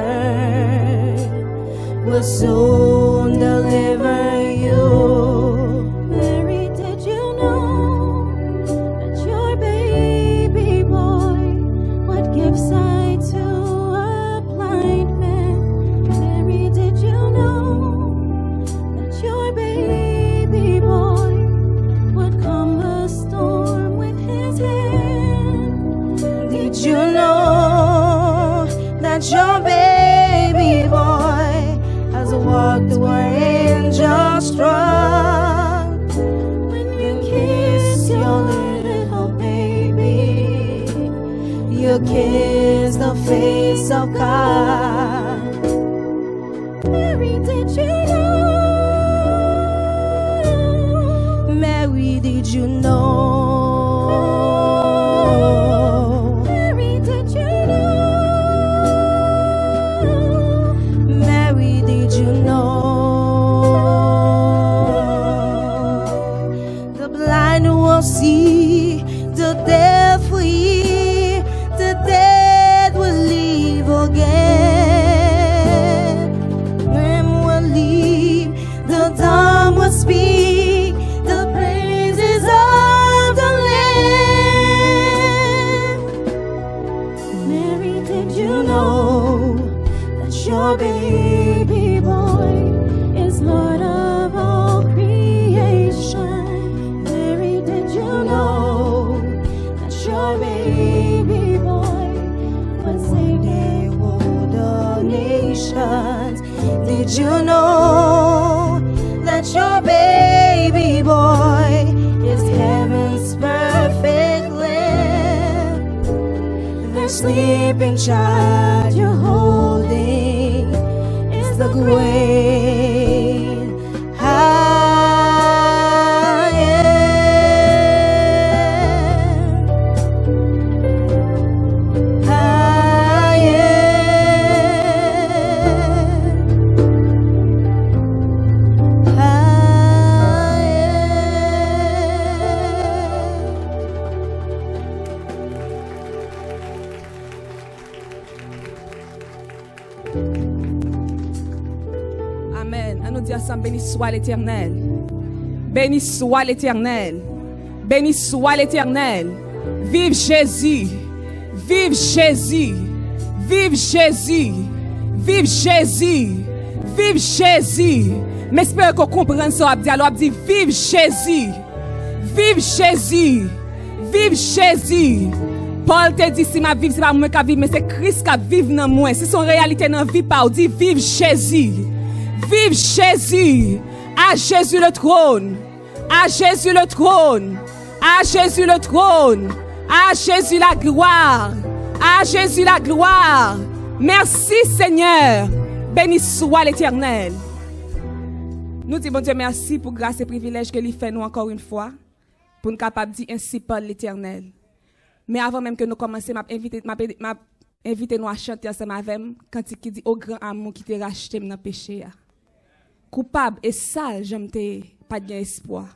will soon deliver you. Mary, did you know that your baby boy would give sight to a blind man? Mary, did you know that your baby boy would calm the storm with his hand? Did you know that your baby boy has walked where angels trod? When you kiss your little baby, you kiss the face of God. Mary, did you know? Mary, did you know? Mary, did you your baby boy is Lord of all creation. Mary, did you know that your baby boy would save the world nations? Did you know that your baby boy is heaven's perfect lamb? The sleeping child you're holding is the great I Amen. À nous dire ensemble, béni soit l'Éternel. Béni soit l'Éternel. Béni soit l'Éternel. Vive Jésus. Vive Jésus. Vive Jésus. Vive Jésus. Vive Jésus. Mais j'espère qu'on comprenne ça. Alors, dit vive Jésus. Vive Jésus. Vive Jésus. Paul te dit si ma vie c'est pas moi qui vivre mais c'est Christ qui vit dans moi. Si son réalité dans vie pas, dit vive Jésus. Vive Jésus. À Jésus le trône. À Jésus le trône. À Jésus le trône. À Jésus la gloire. À Jésus la gloire. Merci Seigneur. Béni soit l'Éternel. Nous disons bon Dieu merci pour grâce et privilège que lui fait nous encore une fois pour nous capables de dire ainsi par l'Éternel. Mais avant même que nous commencions, m'a invité nous à chanter ensemble avec moi quand il dit au grand amour qui t'a racheté dans le péché. Coupable et sale, j'aime pas d'espoir.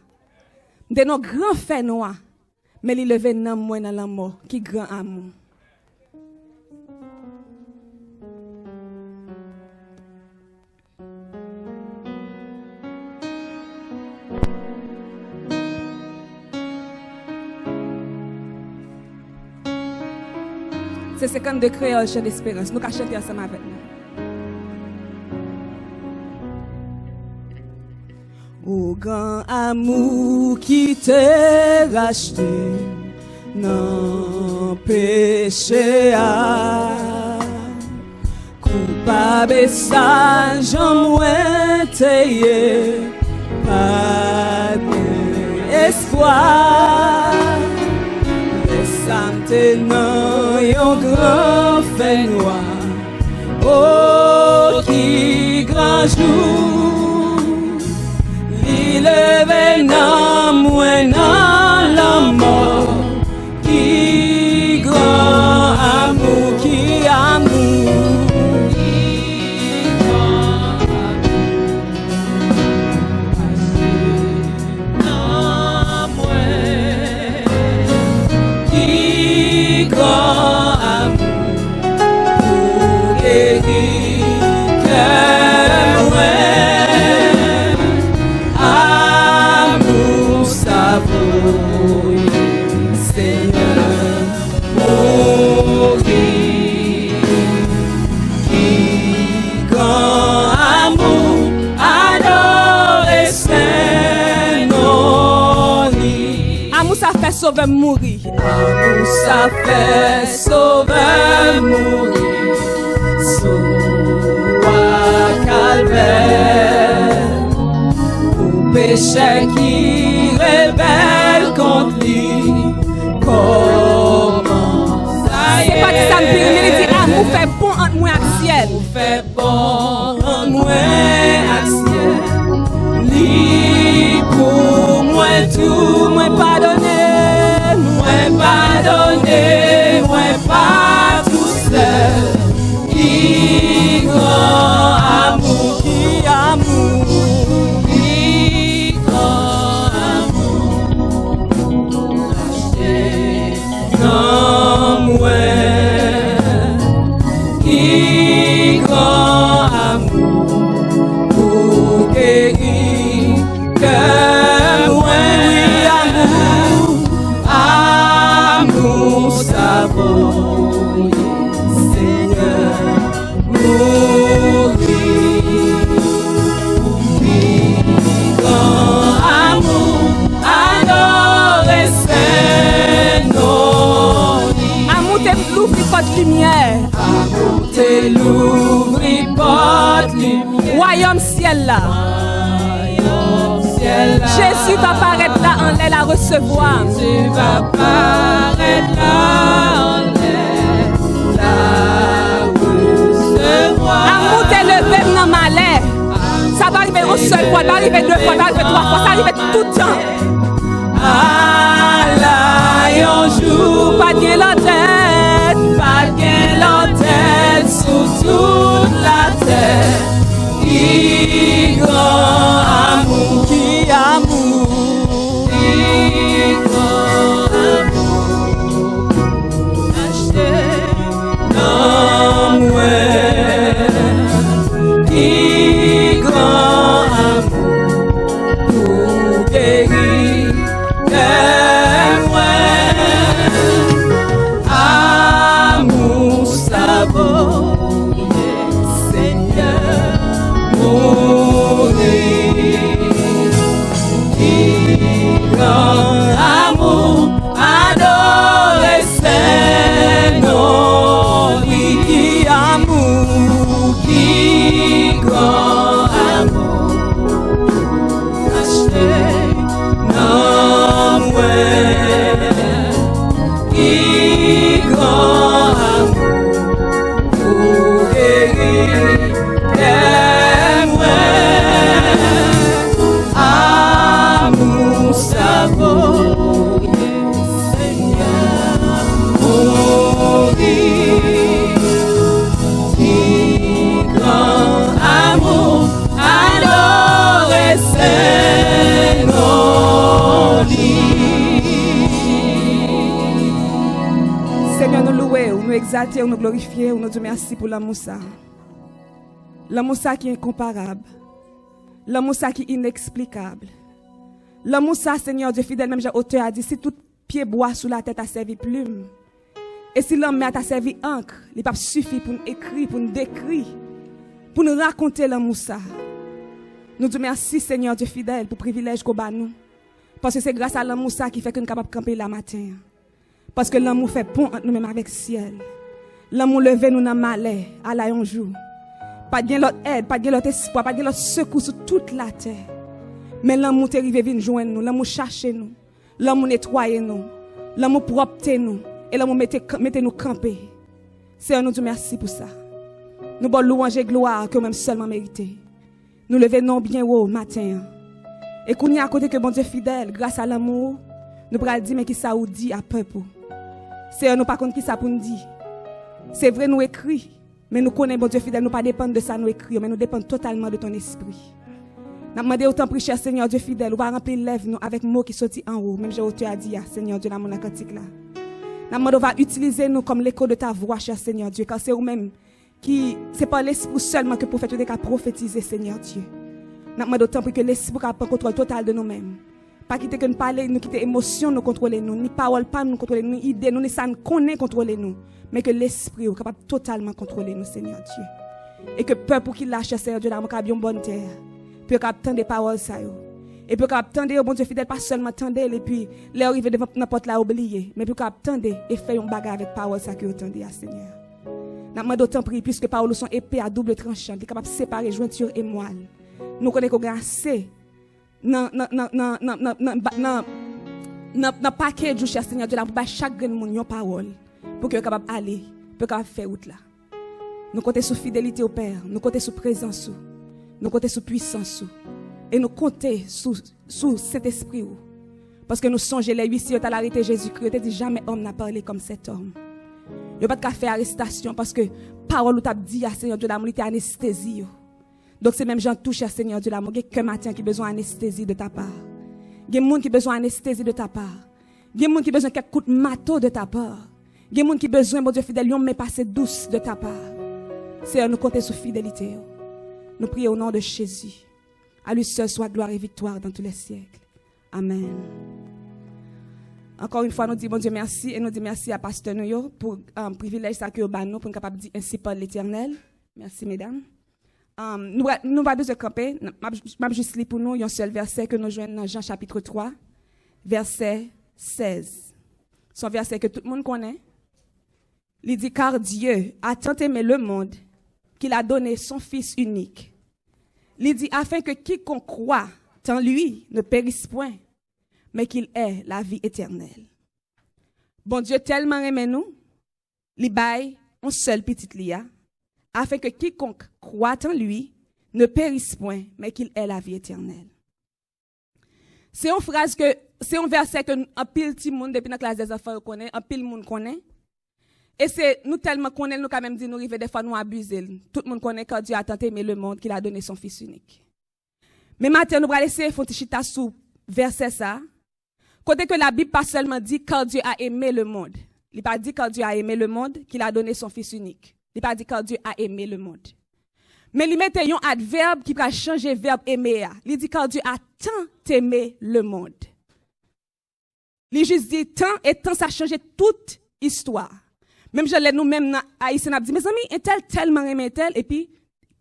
De nos grands faits noirs, mais il levé dans moi dans la mort qui grand amour. C'est 52 créoles chant d'espérance. Nous allons chanter ensemble avec nous. Au grand amour qui t'a racheté non péché coupable et sage en moins t'ayé pas d'espoir. Santé non yon grand fait noir. Oh qui grand jour li levé nan moi nan la mort. Qui grand amour, qui amour, qui grand Sauveur mourir. Amour ça fait sauveur mourir. Sous calvaire. Pour péché qui rebelle contre lui. Comment ça y est? C'est pas que ça me dit, mais il dit amour fait bon entre moi et ciel. Amour fait bon entre moi et ciel. Li pour moi tout, moi pardonné. Pardonnez, moi pas tout seul. Qui grand amour, qui amour, qui grand amour, acheté dans moi. Qui grand amour pour guérir que moi, oui amour. Savoyez, Seigneur, nous ouvrir porte lumière. Royaume ciel là. Ciel là. Jésus va paraître là en l'air à recevoir. Jésus va paraître là en l'air la recevoir. Amour t'élevé dans ma l'air. Ça va arriver une seule fois, ça va arriver 2 fois, ça va arriver 3 fois, ça va arriver tout le temps. Allah, un jour, Pas de l'antenne, pas de l'antenne sous toute la terre. Qui grand amour, qui amour, qui grand amour, acheté dans moi. Qui grand amour, pour guérir les moines. Amour savoureux, Seigneur, mourir. Qui grand amour, adorer Seigneur, qui amour, qui grand amour, acheté non moi. Qui grand amour, pour guérir les moines. Amour savoureux, Seigneur, mourir. Qui grand amour, adorer Seigneur. Seigneur, nous louer, nous exalter, nous glorifier, nous dire merci pour l'amour ça. L'amour ça qui est incomparable. L'amour ça qui est inexplicable. L'amour ça, Seigneur Dieu fidèle, même Jean-Auteur a dit, si tout pied bois sous la tête a servi plume, et si l'homme a servi encre, il n'a pas suffi pour nous écrire, pour nous décrire, pour nous raconter l'amour ça. Nous disons merci, Seigneur Dieu fidèle, pour le privilège qu'on a nous. Parce que c'est grâce à l'amour ça qui fait que nous sommes capables de camper la matin. Parce que l'amour fait pont entre nous-mêmes avec le ciel. L'amour levé nous dans le malheur, à la un jour. Pas de l'autre aide, pas de l'autre espoir, pas de l'autre secours sur toute la terre. Mais l'amour est arrivé venir joindre nous, l'amour chercher nous, l'amour nettoyer nous, l'amour propre nous, et l'amour mettez nous camper. Seigneur, nous disons merci pour ça. Nous bon louange et gloire que même seulement mérité. Nous levons bien haut matin. Et qu'on y a à côté que bon Dieu fidèle, grâce à l'amour, nous pourrons dire mais qui ça ou dit à peuple. Seigneur, nous pas contre qui ça pour nous dire. C'est vrai nous écrit, mais nous connaissons bon Dieu fidèle, nous pas dépendre de ça nous écrit, mais nous dépendons totalement de ton esprit. Nous demandons autant prier, cher Seigneur Dieu fidèle, ou va remplir lèvres nous avec mots qui sortent en haut, même Jean-Auteur a dit, Seigneur Dieu, dans mon cantique là. Nous demandons va utiliser nous comme l'écho de ta voix, cher Seigneur Dieu, car c'est vous-même qui, c'est pas l'esprit seulement que le prophète a prophétisé, Seigneur Dieu. Nous demandons autant que l'esprit prenne le contrôle total de nous-mêmes. Pas quitter que nous parler, nous quitter émotion, nous contrôler nous, ni parole pas nous contrôler nous, ni idée, nous, ni ça nous connaît contrôler nous, mais que l'esprit est capable totalement contrôler nous, Seigneur Dieu. Et que peuple pour qu'il lâche, Seigneur Dieu, dans une bonne terre, puis qu'il attendre des paroles ça yo. Et puis qu'il attendre au bon Dieu fidèle, pas seulement attendre et puis les arriver devant n'importe là oublier, mais puis qu'il attendre et faire un bagage avec parole ça que attendez à Seigneur. N'a demande autant prier puisque paroles sont épées à double tranchant, qui capable de séparer jointure et moelle. Nous connaissons qu'on a assez non paquet du cher Seigneur Dieu là pour chaque grain monde une parole pour que capable aller, pour capable faire route là. Nous comptons sur fidélité au Père, nous comptons sur présence, nous comptons sur puissance et nous comptons sur cet esprit parce que nous songeons les huissiers à l'arrêté Jésus-Christ, il dit jamais homme n'a parlé comme cet homme. Il n'y a pas de faire arrestation parce que parole ou t'a dit à Seigneur Dieu l'amour était anesthésie. Donc c'est même gens touche à Seigneur Dieu l'amour, il y a qu'un matin qui besoin d'anesthésie de ta part. Il y a des gens qui besoin d'anesthésie de ta part. Il y a des gens qui besoin quelques coups de marteau de ta part. Il y a des gens qui besoin mon Dieu fidèle, mais passer douce de ta part. Seigneur, nous comptons sur fidélité. Nous prions au nom de Jésus. À lui seul soit gloire et victoire dans tous les siècles. Amen. Encore une fois, nous disons bon Dieu merci et nous disons merci à Pasteur Noyo pour un privilège ça que nous avons pour nous capable dire ainsi par l'Éternel. Merci mesdames. Nous va besoin de camper. Je juste lire pour nous un seul verset que nous joignons dans Jean chapitre 3, verset 16. C'est un verset que tout le monde connaît. Il dit car Dieu a tant aimé le monde qu'il a donné son Fils unique. Il dit, afin que quiconque croit en lui ne périsse point, mais qu'il ait la vie éternelle. Bon Dieu tellement aimé nous, il baille un seul petit lia, afin que quiconque croit en lui ne périsse point, mais qu'il ait la vie éternelle. C'est une phrase que, c'est un verset que un pile petit monde depuis la classe des enfants connaît, un pile monde connaît. Et c'est nous tellement connaît, nous quand même dit nous arriver des fois nous abuser. Tout le monde connaît quand Dieu a tant aimé le monde qu'il a donné son Fils unique. Mais maintenant nous allons laisser Fontichita sous verset ça. Côté que la Bible pas seulement dit quand Dieu a aimé le monde. Il pas dit quand Dieu a aimé le monde qu'il a donné son Fils unique. Il pas dit quand Dieu a aimé le monde. Mais il met un adverbe qui va changer verbe aimer. Il dit quand Dieu a tant aimé le monde. Il juste dit tant et tant ça a changé toute histoire. Même je l'ai nous-mêmes haïtiens dit mes amis, un tel tellement aimé tel et puis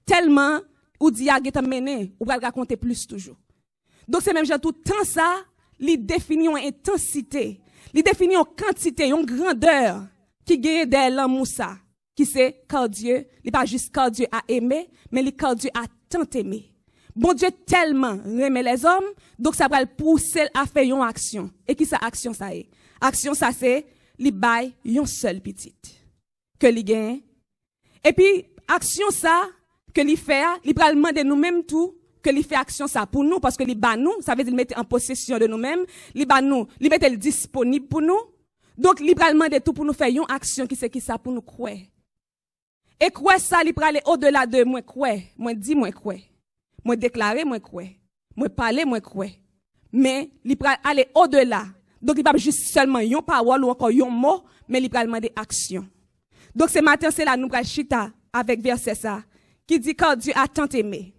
tellement ou dit a mené ou va raconter plus toujours. Donc c'est même genre tout temps ça, il définit une intensité, il définit une quantité, une grandeur qui gagne derrière l'amour ça. Qui c'est quand Dieu, il n'est pas juste quand Dieu a aimé, mais quand Dieu a tant aimé. Bon Dieu tellement aimé les hommes, donc ça va le pousser à faire une action. Et qui ça action ça est? Action ça c'est, il baille une seule petite. Que il gagne. Et puis, action ça, que il fait, il va demander nous-mêmes tout, que il fait action ça pour nous, parce que il bat nous, ça veut dire mettre en possession de nous-mêmes, il bat nous, il met disponible pour nous. Donc, il va demander tout pour nous faire une action qui c'est qui ça pour nous croire. Et quoi ça, il peut aller au-delà de moi quoi, moi dit moi quoi, moi déclarer moi quoi, moi parler moi quoi. Mais il peut aller au-delà. Donc il pas juste seulement une parole ou encore un mot, mais il peut demander action. Donc ce matin c'est là nous pral chita avec verset ça qui dit quand Dieu a tant aimé.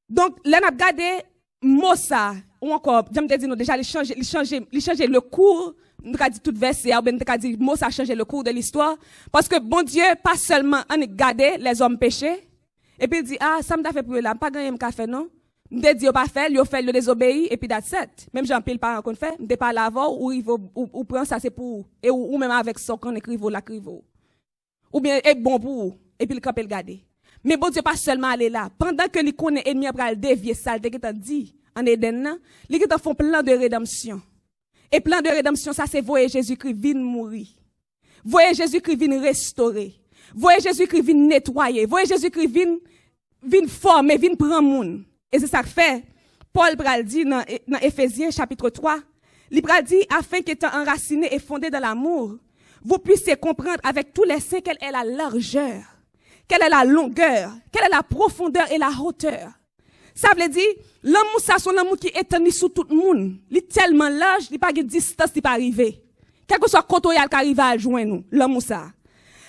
Donc là n'a regardé mot ça ou encore j'aime te dire nous déjà il changer le cours. Nous avons dit tout verset, nous avons dit mot ça a changé le cours de l'histoire. Parce que bon Dieu, pas seulement en garder les hommes péchés. Et puis il dit, ah, ça m'a fait pour là, pas gagner un café, non? Nous avons dit, pas fait, il fait le désobéir, et puis that's it. Même Jean Pile pas encore fait, nous pas l'avant, ou prend ça, c'est pour, et ou même avec son qu'on écrive l'écrivot. Ou bien, est bon pour, et puis le camp le garder. Mais bon Dieu, pas seulement aller là. Pendant que les connaît ennemi après le dévier, ça, dès que t'as dit, en Éden, les gens font plein de rédemption. Et plan de rédemption, ça c'est voyer Jésus-Christ vient mourir. Voyer Jésus-Christ vient restaurer. Voyer Jésus-Christ vient nettoyer. Voyer Jésus-Christ vient former, vient prendre monde. Et c'est ça que fait. Paul pral dit dans Éphésiens chapitre 3, il pral dit afin qu'étant enraciné et fondé dans l'amour, vous puissiez comprendre avec tous les saints quelle est la largeur, quelle est la longueur, quelle est la profondeur et la hauteur. Ça veut dire, l'amour, ça, c'est l'amour qui est étendu sur tout le monde. Il est tellement large, il n'y a pas de distance qui peut arriver. Quel que soit le côté qui arrive à joindre nous, l'amour, ça.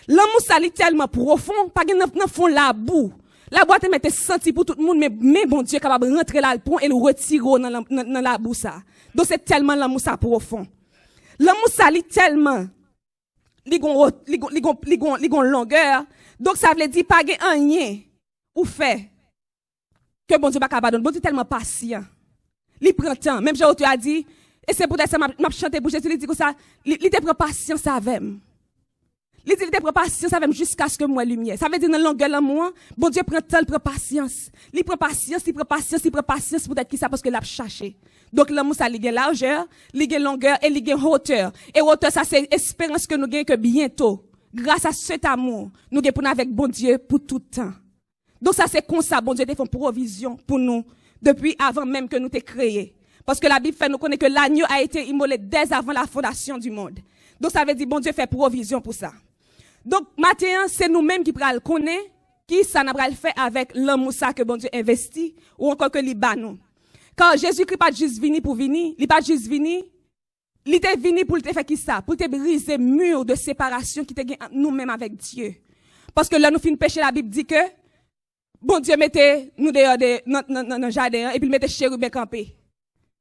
L'amour, ça, il est tellement profond, pas de fond la boue. La boîte est mettre senti pour tout le monde, mais bon Dieu est capable de rentrer là le pont et le retirer dans la boue, ça. Donc, c'est tellement l'amour, ça, profond. L'amour, ça, il est tellement, il a longueur. Donc, ça veut dire, pas de rien ou fait. Que bon Dieu pas capable. Bon Dieu tellement patient. Il prend temps. Même Jésus a dit, et c'est pour ça que m'a chanté pour Jésus, il dit comme ça, il te prend patience avec moi. Il dit, il te prend patience avec moi jusqu'à ce que moi lumière. Ça veut dire dans longueur l'amour, bon Dieu prend temps, il prend patience. Il prend patience, il prend patience, il prend patience peut-être qui ça parce que l'a cherché. Donc l'amour ça il gagne largeur, il gagne longueur et il gagne hauteur. Et hauteur ça c'est espérance que nous gagnons que bientôt grâce à cet amour, nous gagnons pour nous avec bon Dieu pour tout temps. Donc ça c'est comme ça, bon Dieu te fait provision pour nous depuis avant même que nous t'ai créé. Parce que la Bible fait nous connaître que l'agneau a été immolé dès avant la fondation du monde. Donc ça veut dire bon Dieu fait provision pour ça. Donc maintenant c'est nous-mêmes qui pral connaître qui ça n'a pas fait avec l'amour ça que bon Dieu investit ou encore que li ba nous. Quand Jésus-Christ pas juste venu pour venir, il pas juste venu, il était venu pour te faire qui ça, pour te briser mur de séparation qui te gagne nous-mêmes avec Dieu. Parce que là nous fin péché, la Bible dit que bon Dieu mettait nous dehors dans le jardin et puis il mettait chérubin campé.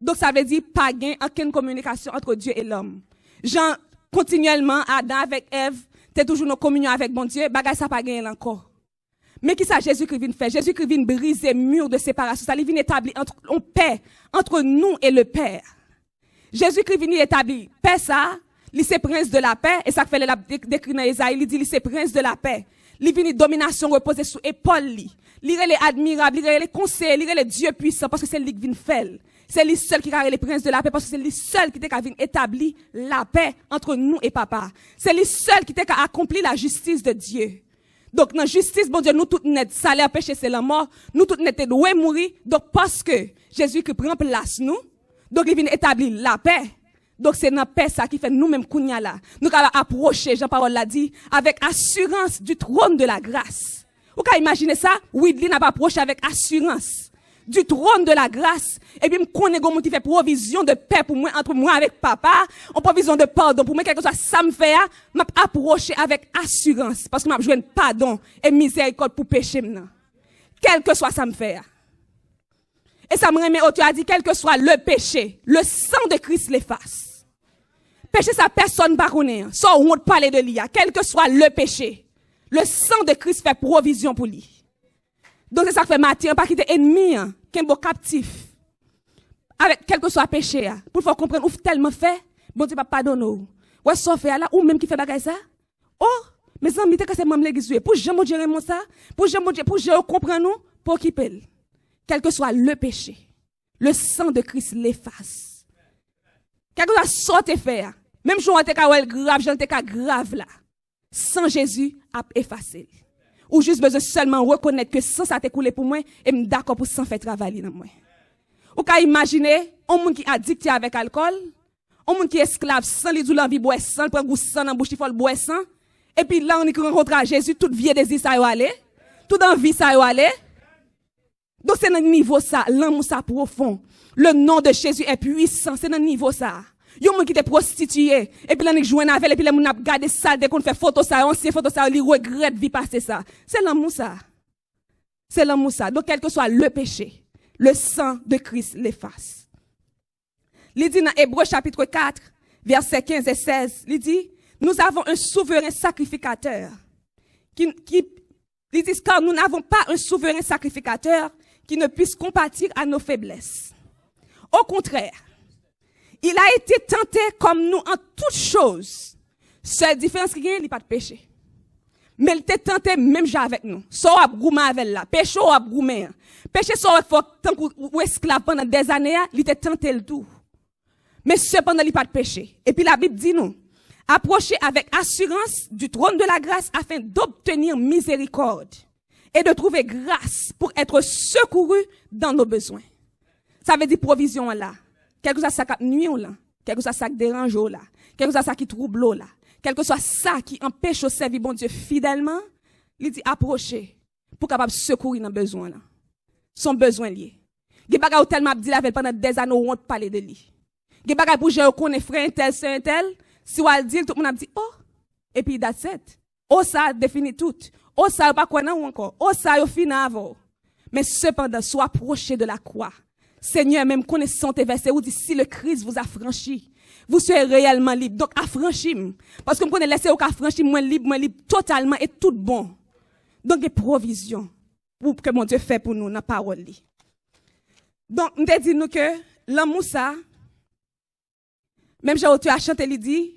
Donc ça veut dire pas gain aucune communication entre Dieu et l'homme. Jean continuellement Adam avec Ève, t'es toujours en communion avec bon Dieu, bagay ça pas gain encore. Mais qui ça Jésus-Christ vient faire? Jésus-Christ vient briser mur de séparation, ça vient établir en paix entre nous et le Père. Jésus-Christ vient établir paix ça, il c'est prince de la paix et ça fait la décrit dans Isaïe, il dit il c'est prince de la paix. Li vini domination repose sous épaule li. Li rele admirable, li rele conseil, li rele Dieu puissant parce que c'est lui qui vient faire. C'est lui seul qui a les princes de la paix parce que c'est lui seul qui a établi la paix entre nous et papa. C'est lui seul qui a accompli la justice de Dieu. Donc, dans la justice, bon Dieu, nous tous net, salaire péché, c'est la mort. Nous tous net, doués mourir. Donc, parce que Jésus qui prend place nous, donc il vient établir la paix. Donc, c'est dans la paix ça qui fait nous-mêmes kounya là. Nous allons approcher, Jean-Paul l'a dit, avec assurance du trône de la grâce. Vous pouvez imaginer ça? Oui, il n'a pas approché avec assurance du trône de la grâce. Et puis, je connais comment qui fait provision de paix pour moi, entre moi avec papa, en provision de pardon. Pour moi, quelque chose, ça me fait, m'a approché avec assurance. Parce que m'a joué pardon et miséricorde pour pécher maintenant. Quel que soit ça me fait. Et ça me remet, tu as dit, quel que soit le péché, le sang de Christ l'efface. Péché, ça personne pas connaît. Soit on parler de lui, quel que soit le péché. Le sang de Christ fait provision pour lui. Donc c'est ça que fait Matthieu, pas quitter ennemi, qu'un beau captif. Avec quel que soit le péché, pour faire comprendre, ou tellement fait, bon Dieu pas pardonner. Ouais, ça fait là, ou même qui fait bagay ça. Oh, mes amis, que c'est même l'église, pour jamais dire ça, pour jamais comprendre nous, pour qui pèle. Quel que soit le péché, le sang de Christ l'efface. Quel que soit sorte faire, même si on était grave, j'en étais grave là. Sans Jésus, a effacé. Ou juste besoin seulement reconnaître que sans ça t'est coulé pour moi, et me d'accord pour sans faire travailler dans moi. Ou qu'à imaginer, un monde qui est addicté avec alcool, un monde qui est esclave sans les douleurs vie boire sans, prend goût sans dans bouche, il faut le boire sans. Et puis là, on y rencontre Jésus, tout vieux désir ça y aller, tout envie ça y aller. Donc c'est dans le niveau ça, l'amour ça profond. Le nom de Jésus est puissant, c'est dans le niveau ça. Yon moun qui te prostitué, et puis là, on joue avec, et puis là, on a gardé ça, dès qu'on fait photo ça, on sait photo ça, on regrette vie passer ça. C'est l'amour ça. C'est l'amour ça. Donc, quel que soit le péché, le sang de Christ l'efface. Il dit dans Hébreux chapitre 4, versets 15 et 16, il dit, nous avons un souverain sacrificateur, il dit, car nous n'avons pas un souverain sacrificateur qui ne puisse compatir à nos faiblesses. Au contraire, il a été tenté comme nous en toutes choses. Seule différence qu'il y a, il n'y a pas de péché. Mais il était tenté même avec nous. Soit à gourmand avec là. Péché ou à gourmand. Péché soit tant ou esclave pendant des années, il était tenté le tout. Mais cependant, il n'y a pas de péché. Et puis la Bible dit nous, approchez avec assurance du trône de la grâce afin d'obtenir miséricorde et de trouver grâce pour être secouru dans nos besoins. Ça veut dire provision là. Quelque chose ça qui nuit là, quelque chose ça qui dérange là, quelque chose ça qui trouble là, quelque chose ça qui empêche de servir bon Dieu fidèlement, il dit approcher pour capable secourir dans besoin là. Son besoin lié. Ge bagay ou tellement dit la pendant des années on parler de lui. Ge bagay pour je connais frère tel c'est tel, si on dit tout le monde a dit oh et puis that's it. Oh ça définit tout. Oh ça pas quoi non encore. Oh ça au final avant. Mais cependant soit approché de la croix. Seigneur, même connaissant tes versets, où dit, si le Christ vous a franchi, vous serez réellement libre. Donc, affranchis-moi. Parce que vous connaissez laisser au affranchi, moins libre totalement et tout bon. Donc, des provisions pour que mon Dieu fait pour nous dans la parole. Donc, nous te dit que l'amour ça, même Jésus a chanté, il dit,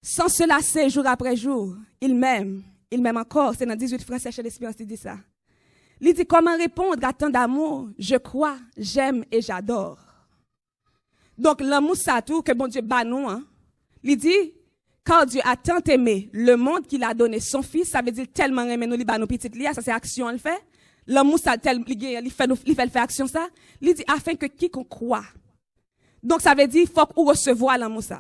sans se lasser jour après jour, il m'aime encore. C'est dans 18 Français chez l'Espérance qui dit ça. Il dit comment répondre à tant d'amour? Je crois, j'aime et j'adore. Donc l'amour ça tout que bon Dieu bat nous. Il dit car Dieu a tant aimé le monde qu'il a donné son fils, ça veut dire tellement aimer nous, il bat nos petites lias, ça c'est action le fait. L'amour ça il fait action ça. Il dit afin que quiconque croit. Donc ça veut dire faut qu'on recevoir l'amour ça.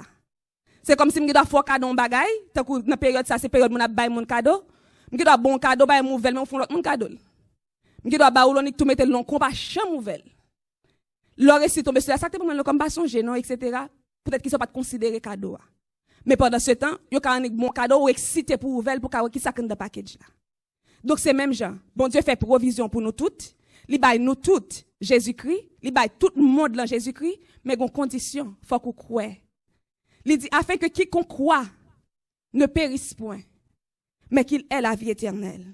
C'est comme si me doit faire cadeau bagay, tant que dans période ça c'est période mon a bail mon cadeau. Me doit bon cadeau bail nouvelle mais on font l'autre mon cadeau. Je dois ba ou l'on tout mettre l'on compassion nouvelle. Leur récit tombe sur la ça pour le compassion gênant etc. Peut-être qu'ils sont pas considérés cadeau. Mais pendant ce temps, yo ka un bon cadeau ou excité pour nouvelle pour qui ça dans package là. Donc c'est même genre. Bon Dieu fait provision pour nous toutes. Il baille nous toutes Jésus-Christ, il baille tout le monde dans Jésus-Christ, mais gon condition, faut qu'on croie. Il dit afin que quiconque croit ne périsse point, mais qu'il ait la vie éternelle.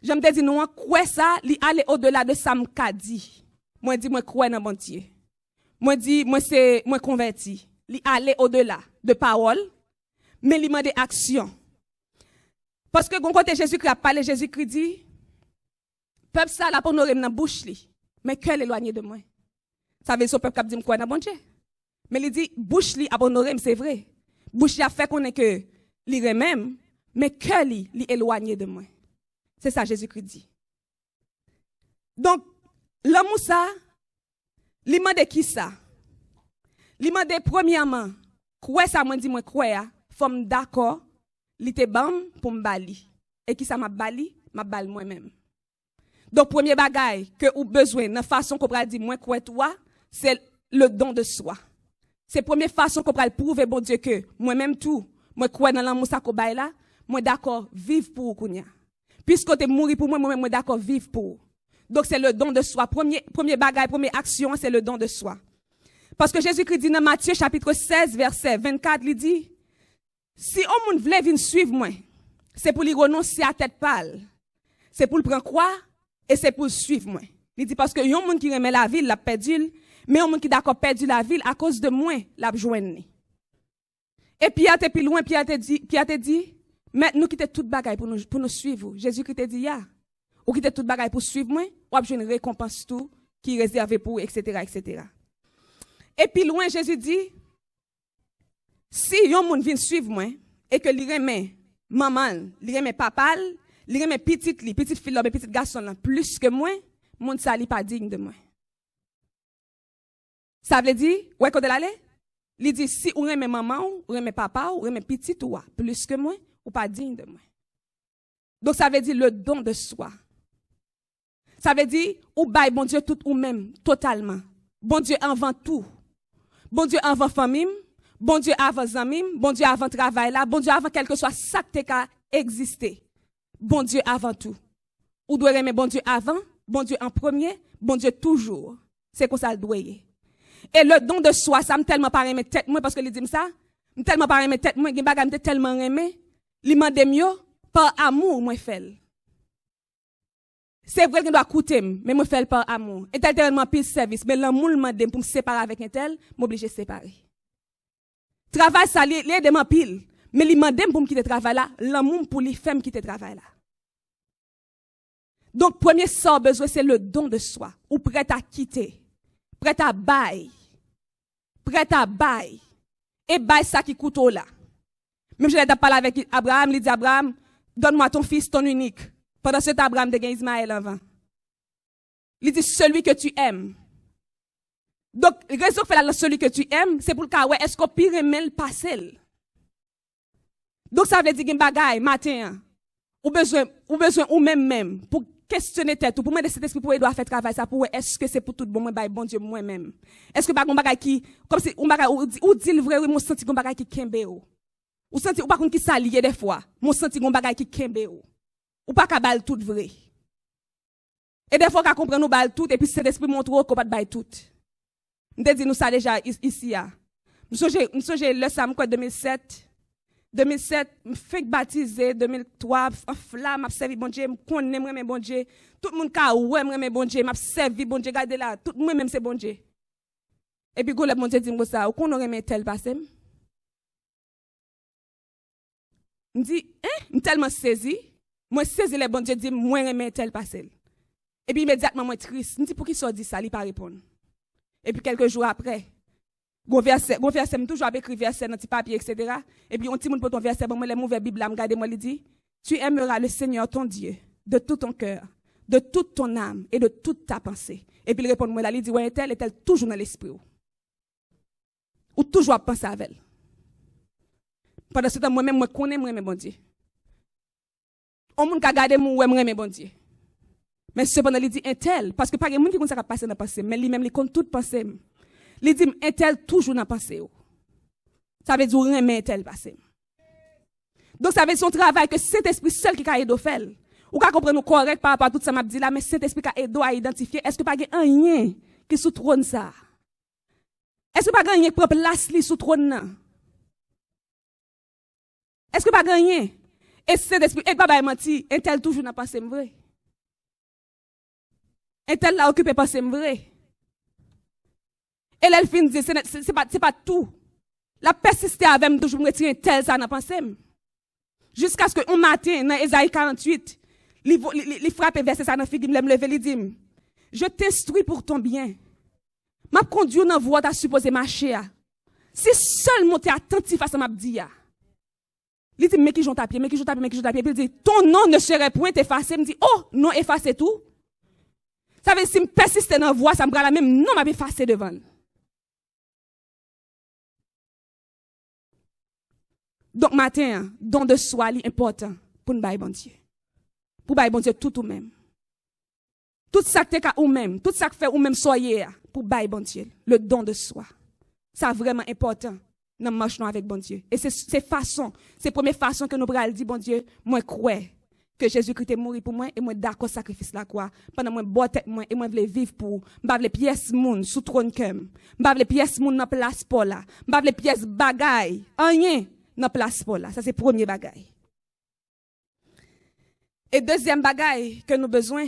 J'aime te dire, nous, quoi ça, li aller au-delà de ça m'ka dit. Moi, dis, moi, crois dans bon Dieu. Moi, dis, moi, converti. Li aller au-delà de parole, mais li mande action. Parce que, quand côté Jésus-Christ a parlé, Jésus-Christ dit, peuple ça, là, pour nous dans la bouche, mais cœur éloigné de moi. Ça veut dire, ce peuple qui a dit, quoi, dans bon Dieu. Mais il dit, bouche li, abonore, c'est vrai. Bouche li a fait qu'on est que, li même, mais cœur li éloigné de moi. C'est ça, Jésus-Christ dit. Donc, l'homme ça, li m'a de qui ça? Li m'a de premièrement, quoi ça m'a dit, moi, quoi, faut d'accord, li te bam pour m'bali. Et qui ça m'a bali? M'a bal moi-même. Donc, premier bagay que ou besoin, dans façon qu'on va dire, moi, quoi, toi, c'est le don de soi. C'est la première façon qu'on va prouver, bon Dieu, que moi-même tout, moi, quoi, dans l'amour, ça, qu'on là, moi, d'accord, vivre pour Kounia. Puisque tu mourir pour moi, moi-même, moi, d'accord, vivre pour. Donc, c'est le don de soi. Premier bagay, première action, c'est le don de soi. Parce que Jésus-Christ dit dans Matthieu, chapitre 16, verset 24, il dit, si on monde voulait venir suivre moi, c'est pour lui renoncer à tête pâle. C'est pour le prendre quoi? Et c'est pour suivre moi. Il dit parce que yon monde qui remet la ville l'a perdu, mais yon monde qui d'accord perdu la ville à cause de moi l'a joindre. Et Pierre était plus loin, Pierre te dit, mais nous quitter toute bagaille pour nous suivre. Jésus qui te dit ya, ou quitter toute bagaille pour suivre moi, ou avoir une récompense tout qui est réservé pour etc. etc. Et puis loin Jésus dit, si yon monde vient suivre moi et que li remet maman, li remet papa, li remet petite fille, mais petit garçon là plus que moi, monde ça li pas digne de moi. Ça veut dire, ouais quand elle allait, il dit si ou remet maman, ou remet papa, ou remet petite ou plus que moi, ou pas digne de moi. Donc ça veut dire le don de soi. Ça veut dire ou bail bon Dieu tout ou même totalement. Bon Dieu avant tout. Bon Dieu avant famille, bon Dieu avant amis, bon Dieu avant travail là, bon Dieu avant quelque soit ça qui a existé. Bon Dieu avant tout. Ou doit aimer bon Dieu avant, bon Dieu en premier, bon Dieu toujours. C'est comme ça le doit. Et le don de soi, ça me tellement pas aimer tête moi parce que il dit ça, me tellement pas aimer tête moi, gen bagay me tellement aimer, li mande mieux par amour moi fait. C'est vrai qu'il doit coûter, mais moi fait par amour. Et tellement pile service, mais l'amour me demande pour me séparer avec un tel, m'oblige séparer. Travail ça li demande pile, mais li mande pour me quitter travail là, l'amour pour les femmes quitter travail là. Donc premier sort besoin c'est le don de soi, ou prêt à quitter, prêt à bailler. Prêt à bailler. Et bailler ça qui coûte là. Même je l'ai parlé avec Abraham, il dit Abraham, donne-moi ton fils, ton unique. Pendant ce temps, Abraham de Ismaël avant. Il dit celui que tu aimes. Donc, raison que fait là celui que tu aimes, c'est pour le cas, ouais, est-ce qu'on peut aimer le passé? Donc, ça veut dire qu'il y a un bagay, matin, ou besoin ou même, pour questionner tête, pour moi, de cet esprit pour doit faire travail, ça pour est-ce que c'est pour tout bon, moi, bon Dieu, moi-même? Est-ce que bagay, un bagay qui, comme si, un bagay, ou dit le vrai, oui, mon senti, un bagay qui kembe ou. Ou senti, ou pas qu'on qui s'allie des fois, mon senti, un bagay qui kembe ou. Ou pas qu'à balle tout vrai. Et des fois, qu'à comprendre nous balle tout, et puis cet esprit montre qu'on pas de balle tout. Nous te dit nous ça déjà ici, ya. Nous songe le Sam, quoi, 2007, me fait baptiser, 2003, en flamme, m'a servi bon Dieu, connais moi bon Dieu. Tout le monde ka ouais moi bon Dieu, m'a servi bon Dieu, regardez là, tout moi même c'est bon Dieu. Et puis le bon Dieu dit moi ça, qu'on aurait mis tel passé. Me dit me tellement saisi, moi saisi le bon Dieu dit moi aimer tel passé. Et puis immédiatement moi triste, me dit pour qui ça dit ça, il pas répondre. Et puis quelques jours après, gon verset toujours avec écrit verset dans petit papier etc. Et puis on petit monde pour ton verset bon moi les mauvais Bible là me garder moi il dit tu aimeras le Seigneur ton Dieu de tout ton cœur, de toute ton âme et de toute ta pensée. Et puis il répond moi là il dit ouais tel est toujours dans l'esprit ou toujours à penser avec elle. Pendant ce temps moi-même moi connais moi bon Dieu. On monde ka garder moi moi bon Dieu. Mais cependant il dit un tel parce que pas de monde qui connaît ça passer dans pensée mais lui-même il compte toute pensée. Il dit un tel toujours dans pensée. Ça veut dire un tel passé. Donc ça veut dire son travail que cet esprit seul qui a aidé à faire. Ou ka comprendre correct par rapport à tout ça m'a dit là mais cet esprit qui a aidé à identifier est-ce que pas gagne rien qui sous trône ça. Est-ce que pas gagne propre place li sous trône là. Est-ce que pas gagne et cet esprit et pas menti un tel toujours dans pensée vrai. Un tel là occupé pensée vrai. Et là, elle finit de dire, c'est pas tout. La persister avec moi, toujours me retirer tel ça dans pensée. Jusqu'à ce qu'un matin, dans Ésaïe 48, il frappe verset ça dans la figure, il me lever, il dit, je t'instruis pour ton bien. M'a conduit dans voie t'as supposé marcher. Si seulement tu es attentif à ce que m'a dit. Il dit, mais qui j'en tapé, mais qui j'en tapé, mais qui j'en tapé. Puis il dit, ton nom ne serait point effacé. Il me dit, oh, non, effacé tout. Ça veut dire, si je persiste dans la voie, ça me prend la même, non, m'a effacé devant. Donc, matin, don de soi, c'est important pour nous bailler bon Dieu. Pour bailler bon Dieu tout ou même. Tout ça que tu ou même, tout ça que fait ou même soyez, pour bailler bon Dieu. Le don de soi. C'est vraiment important. Nous marchons avec bon Dieu. Et c'est la première façon que nous pourrons dire, bon Dieu, moi crois que Jésus-Christ est mort pour moi et moi d'accord sacrifice la croix. Pendant moi boire tête moi et moi voulais vivre pour. M'pa les pièces moun sous trône kem. M'pa les pièces moun dans place pour là. M'pa les pièces bagaille. Rien dans place pour là. Ça c'est premier bagaille. Et deuxième bagaille que nous besoin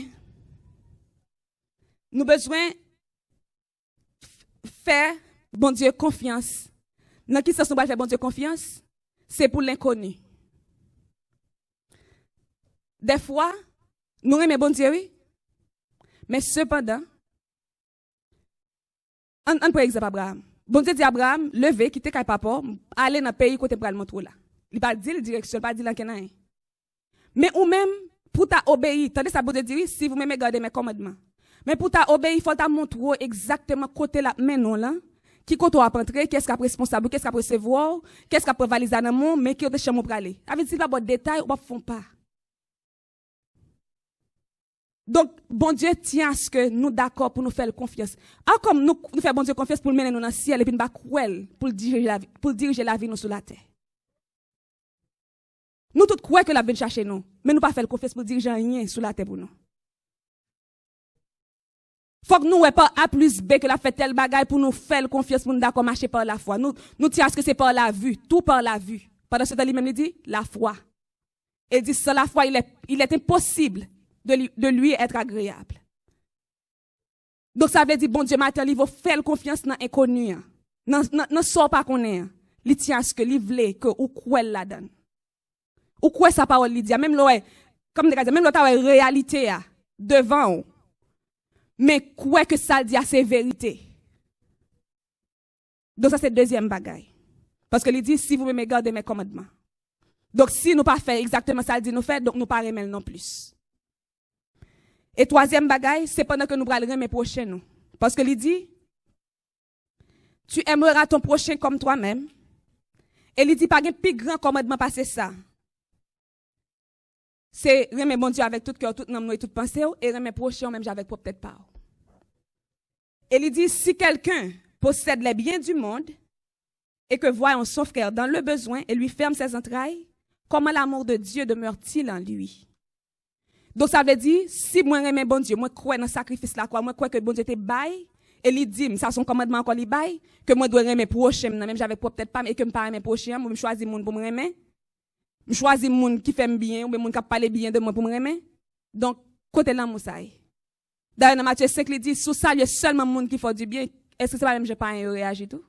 faire bon Dieu confiance. Dans qui sens nous faire bon Dieu confiance? C'est pour l'inconnu. Des fois, nous aimons bon Dieu, oui. Mais cependant, on prend exemple Abraham. Bon Dieu dit à Abraham, levez, quittez papa, allez dans le pays côté pour le montrer là. Il pas dire la direction, pas dire là qu'il y a. Mais ou même, pour t'obéir, tandis ça bon Dieu dit, si vous m'aimez, gardez mes commandements. Mais pour t'obéir, il faut te montrer exactement côté là, mais non là. Qui côté à rentrer, qu'est-ce qu'a responsable, qu'est-ce qu'a recevoir, qu'est-ce qu'a valiser dans mon, mais qui est de chez moi pour aller. Avec dit pas bon détail, ou pas font pas. Donc, bon Dieu tient à ce que nous d'accord pour nous faire confiance. Comme nous faisons bon Dieu confiance pour mener nous dans le ciel et puis nous pas cruel pour diriger la vie nous sur la terre. Nous tous croyons que la vie chercher nous, mais nous pas faire confiance pour diriger rien sur la terre pour nous. Faut que nous ne pas A plus B que la fait tel bagaille pour nous faire confiance pour nous d'accord marcher par la foi. Nous tiens à ce que c'est par la vue, tout par la vue. Pendant ce temps, il même dit la foi. Il dit sans la foi, il est impossible de lui être agréable. Donc ça veut dire bon Dieu matin, il va faire confiance dans l'inconnu. Non sort pas qu'on est. Il tient à ce que il veut que ou quoi la donne. Ou quoi sa parole il dit même là comme même là ta réalité devant. Mais quoi que ça dit à ses vérités. Donc ça c'est deuxième bagaille. Parce que il dit si vous me gardez mes commandements. Donc si nous pas faire exactement ça dit nous faire donc nous pas remettre non plus. Et troisième bagaille, c'est pendant que nous allons mes prochains nous. Parce que il dit tu aimeras ton prochain comme toi-même. Et il dit pas un plus grand commandement passer ça. C'est remettre bon Dieu avec tout cœur, toute âme et toute pensée et remettre prochain même avec peut-être pas. Et il dit si quelqu'un possède les biens du monde et que voyant son frère dans le besoin et lui ferme ses entrailles, comment l'amour de Dieu demeure-t-il en lui? Donc ça veut dire si moi remet bon Dieu, moi crois dans le sacrifice là quoi, moi crois que bon Dieu te bail et il dit ça son commandement encore il bail que moi dois remettre prochain même j'avais peut-être pas mais que me pas remettre prochain, moi me choisir monde pour me remettre. Je choisis monde qui fait bien ou monde qui parle bien de moi pour me remettre. Donc côté l'amour ça. D'ailleurs dans Matthieu 5 il dit sous ça il y a seulement monde qui fait du bien. Est-ce que c'est pas même j'ai pas réagi tout?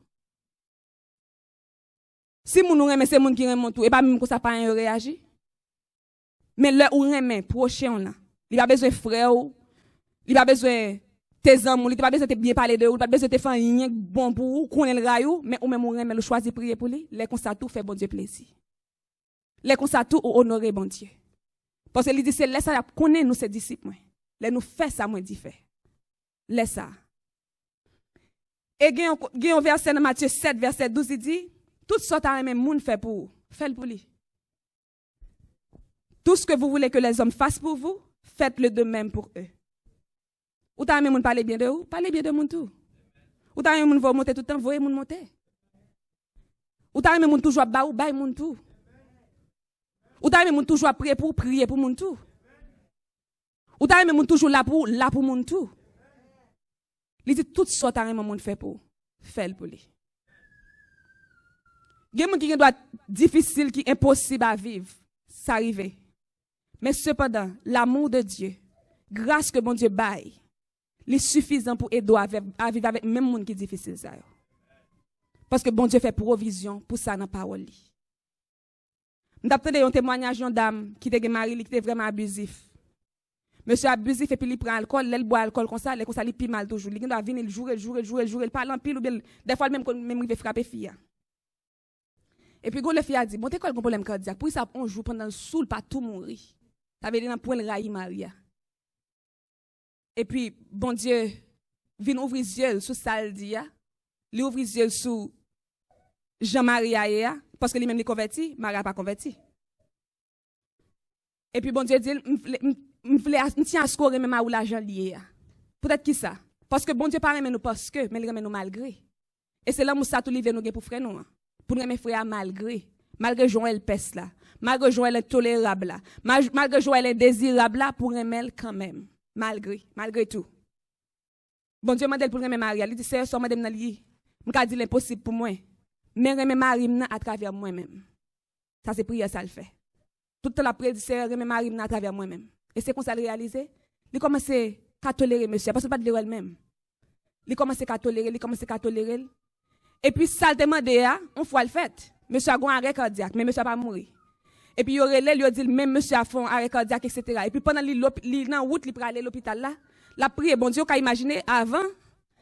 Si moun remet c'est monde qui remet tout et pas même que ça pas réagi. Mais là où remet prochain là, il pas besoin frère ou il pas besoin tes amis, il pas besoin de bien parler de ou, il pas besoin de faire rien bon pour ou connaître le rayou, mais ou même ou remet le choisir prier pour lui, les comme ça tout fait bon Dieu plaisir. Les comme ça tout honorer bon Dieu. Parce que il dit c'est laisse ça connaître nous ses disciples. Les nous fait ça moi dit fait. Laisse ça. Et il y a un verset dans Matthieu 7 verset 12 il dit tout ce que même monde fait pour faites pour lui. Tout ce que vous voulez que les hommes fassent pour vous, faites-le de même pour eux. Ou t'as même monde parler bien de vous, parlez bien de monde tout. Ou t'as même monde va monter tout le temps, voyez monde monter. Ou t'as même monde toujours bas ou bas monde tout. Ou t'as même monde toujours prier pour monde tout. Ou t'as même monde toujours là pour monde tout. Il dit tout ça t'as même monde fait pour faire pour lui. Il y a des gens qui doit difficile qui impossible à vivre, ça arrive. Mais cependant, l'amour de Dieu, grâce que bon Dieu baille, il est suffisant pour aider à vivre avec même monde qui est difficile ça. Parce que bon Dieu fait provision pour ça dans la parole. M'attendais un témoignage d'une dame qui était mariée, qui était vraiment abusif. Monsieur abusif et puis il prend alcool, il boit alcool comme ça, il pile mal toujours. Il doit venir, il parle en pile ou bien des fois même il veut frapper fille. Et puis le fille a dit, bon t'es quoi le problème cardiaque? Pour ça on joue pendant le soul pas tout mourir. Ça veut dire dans point le raï Maria. Et puis bon Dieu vient ouvrir les yeux sur ça le dit, il ouvre les yeux sur Jean-Maria parce que lui même est converti, Maria pas converti. Et puis bon Dieu dit me tiens à scorer même à ou l'argent lié. Peut-être qui ça? Parce que bon Dieu pas remet nous parce que mais il remet nous malgré. Et c'est là où ça tout livre nous pour frère nous. Pour nous remet frère malgré Joël peste là, malgré Joël intolérable là, malgré Joël indésirable là pour remettre quand même, malgré tout. Bon Dieu m'a dit pour remettre Maria, il dit c'est ça madame n'a li. M'ka dit l'impossible pour moi. Mais remettre Marie à travers moi-même. Ça c'est prière ça le fait. Toute la prière dit c'est remettre Marie à travers moi-même. Et c'est comme ça le réaliser. Il commence à tolérer monsieur parce que pas de elle-même. Il commence à tolérer, Et puis ça le demandé on fois le fait. Monsieur a un arrêt cardiaque mais monsieur pas mourir. Et puis il aurait lui dit même monsieur a fait un arrêt cardiaque etc. Et puis pendant il dans route il pour aller à l'hôpital là, la prière bon Dieu qu'a imaginer avant,